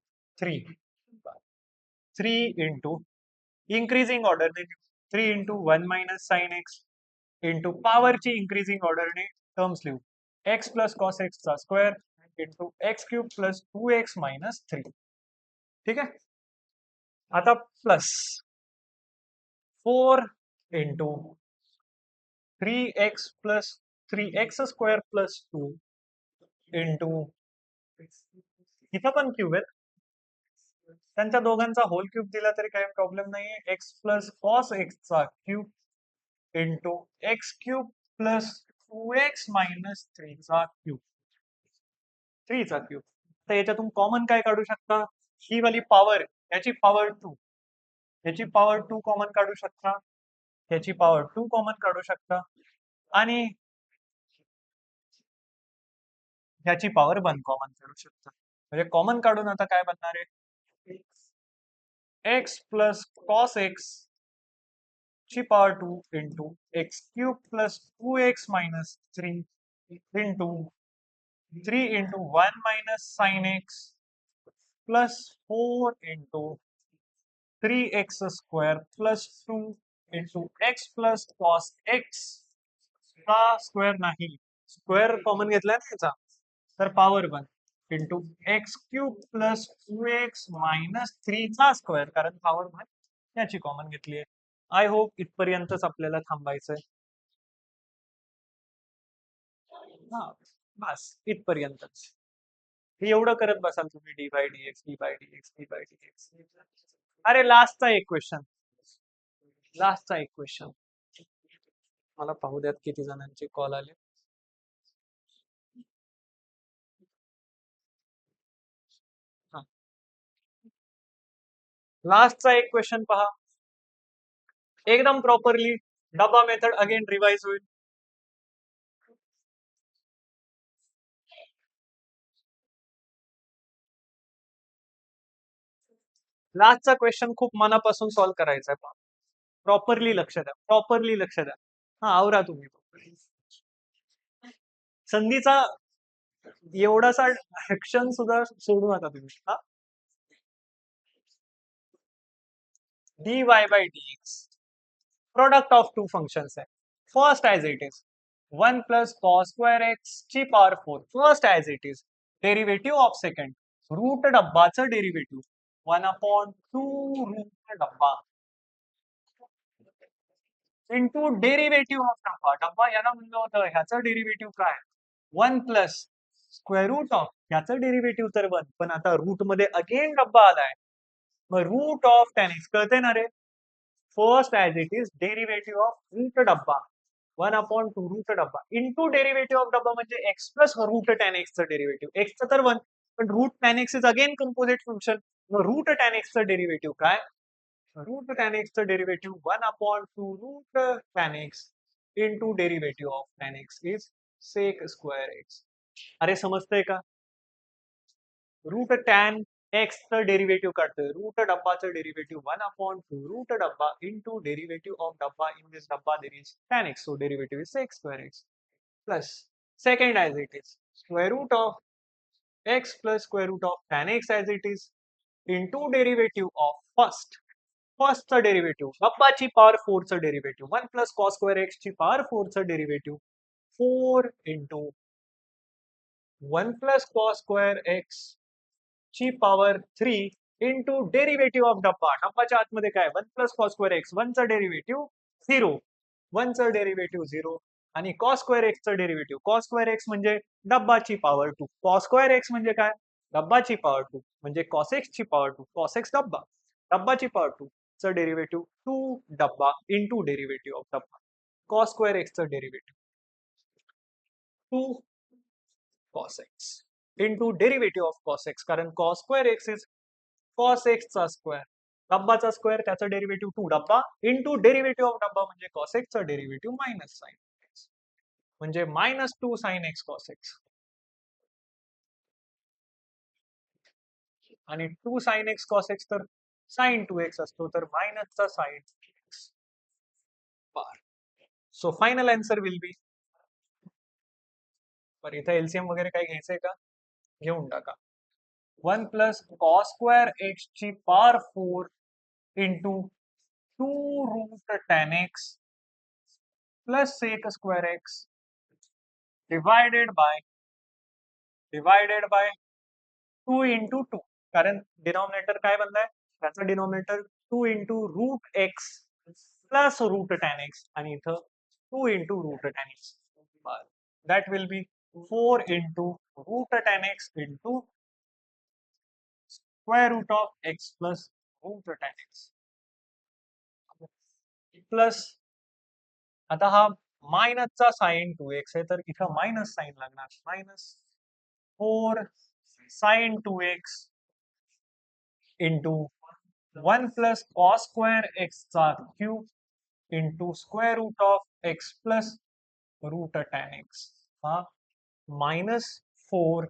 3 इंटू इन्क्रीजिंग ऑर्डरने 3 into 1 minus sine x into पॉवरची इन्क्रीजिंग ऑर्डरने टर्म्स लिहू एक्स प्लस कॉस एक्सचा square into x cube plus 2x minus 3 ठीक आहे आता plus 4 into 3x plus 3x square plus 2 into इथं पण क्यूब आहेत त्यांच्या दोघांचा होल क्यूब दिला तरी काही प्रॉब्लेम नाहीये एक्स प्लस कॉस एक्सचा cube into x cube plus 2x minus 3चा क्यूब 3चा क्यूब तर याच्यातून कॉमन काय काढू शकता ही वाली पॉवर याची पॉवर 2 याची पॉवर 2 कॉमन काढू शकता याची पॉवर 2 कॉमन काढू शकता आणि ह्याची पॉवर 1 कॉमन काढू शकता म्हणजे कॉमन काढून आता काय बनणार आहे एक्स प्लस कॉस एक्स ची power 2 into x cube plus 2x minus 3 into 3 into 1 minus sine x plus 4 into 3x square plus 2 into x plus cos x का स्क्वेअर नाही स्क्वेअर कॉमन घेतलाय ना याचा तर power 1 into x cube plus 2x minus 3चा square कारण power 1 याची common घेतली आहे आय होप इथपर्यंतच आपल्याला थांबायचंय हा बस इथपर्यंतच हे एवढं करत बसाल तुम्ही d by d x d by d x d by d x अरे लास्टचा एक क्वेश्चन मला पाहू द्यात किती जणांचे कॉल आले लास्टचा एक क्वेश्चन पहा एकदम प्रॉपरली डबा मेथड अगेन रिवाइज होईल लास्टचा क्वेश्चन खूप मनापासून सॉल्व्ह करायचा आहे प्रॉपरली लक्ष द्या हा आवरा तुम्ही संधीचा एवढासा ऍक्शन सुद्धा सोडू नका तुम्ही हा dy by dx product of two functions आहे first as it is 1 plus cos square x ची power 4 first as it is derivative of second root डब्बाचं डेरिव्हेटिव्ह 1/2 रूट डब्बा इंटू डेरिव्हेटिव्ह ऑफ डब्बा डब्बा याला म्हणलं होतं ह्याचं डेरिव्हेटिव्ह काय 1 प्लस स्क्वेअर रूट ऑफ ह्याचं डेरिव्हेटिव्ह तर 1 पण आता रूट मध्ये अगेन डब्बा आलाय मग रूट ऑफ टॅन एक्स कळते ना रे first as it is derivative of root डब्बा 1/2 रूट डब्बा इंटू डेरिव्हेटिव्ह ऑफ डब्बा म्हणजे एक्स प्लस रूट टॅन एक्सचं डेरिव्हेटिव्ह एक्सचं तर 1 पण root tan x is again composite function मग रूट टॅन एक्सचं डेरिव्हेटिव्ह काय रूट टॅन एक्सचं derivative 1/2 root tan x into derivative of tan x is sec square x अरे समजतंय का रूट टॅन एक्सचं डेरिव्हेटिव्ह काढतोय रूट डब्बाचं डेरिव्हेटिव्ह 1/2 रूट डब्बा इंटू डेरिव्हेटिव्ह ऑफ डब्बा इन दिस डब्बा there is tan x so derivative is sec square x plus second as it is square root of x plus square root of tan x as it is into derivative of फर्स्टचं derivative डब्बाची power 4 चं derivative 1 plus cos square x ची power 4 चं derivative 4 into 1 plus cos square x ची power 3 into derivative of डब्बाच्या आतमध्ये काय 1 plus cos square x 1 चं derivative 0 1 चं डेरिव्हेटिव्ह 0 आणि कॉस स्क्वेअर एक्स चं डेरिव्हेटिव्ह कॉस स्क्वेअर एक्स म्हणजे डब्बाची पॉवर 2 कॉस स्क्वेअर एक्स म्हणजे काय डब्बाची पॉवर 2 म्हणजे कॉस एक्स ची पॉवर 2 कॉस एक्स डब्बाची पॉवर 2 चं डेरिव्हेटिव्ह 2 डब्बा इंटू डेरिव्हेटिव्ह ऑफ डब्बा कॉस स्क्वेअर एक्स चं derivative 2 cos x into derivative of cos x कारण cos square x is cos x चा स्क्वेअर डब्बाचा स्क्वेअर त्याचा डेरिव्हेटिव्ह 2 डब्बा इंटू डेरिव्हेटिव्ह ऑफ डब्बा म्हणजे cos x चा डेरिव्हेटिव्ह मायनस साइन x म्हणजे -2 sin x cos x आणि 2 sin x cos x तर sin 2x असतो तर मायनसचा sin x बार so final answer will be पर इथं एलसीएम वगैरे काही घ्यायचंय का घेऊन टाका 1 प्लस कॉस स्क्वेअर एक्स ची power 4 into 2 root tan x plus sec square x divided by 2 into 2 कारण डिनॉमिनेटर काय बनलाय त्याचा denominator 2 into root x plus root tan x आणि इथं 2 into root tan x that will be 4 into root tan x into square root of x plus root tan x plus आता हा मायनसचा sine 2x आहे तर इथं minus sine लागणार minus 4 sine 2x into 1 plus cos square x चा cube into square root of x plus root tan x हा -4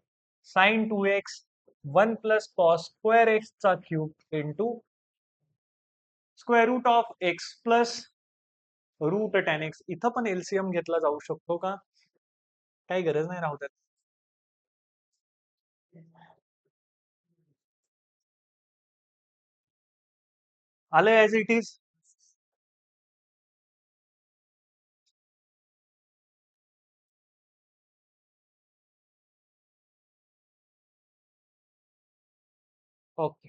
sin 2x 1 plus cos square x चा cube into square root of x plus root tan x इथं पण LCM घेतला जाऊ शकतो का काही गरज नाही राहू द्यात आलं ऍज इट इज ओके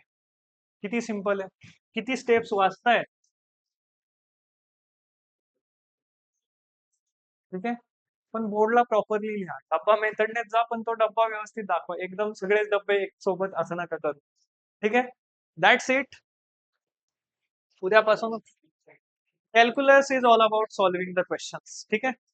किती सिंपल आहे किती स्टेप्स वाचताय ठीक आहे पण बोर्डला प्रॉपरली लिहा डब्बा मेथडने जा पण तो डब्बा व्यवस्थित दाखवा एकदम सगळेच डब्बे एक सोबत असं नका करू ठीक आहे दॅट्स इट उद्यापासून calculus is all about solving the questions ठीक आहे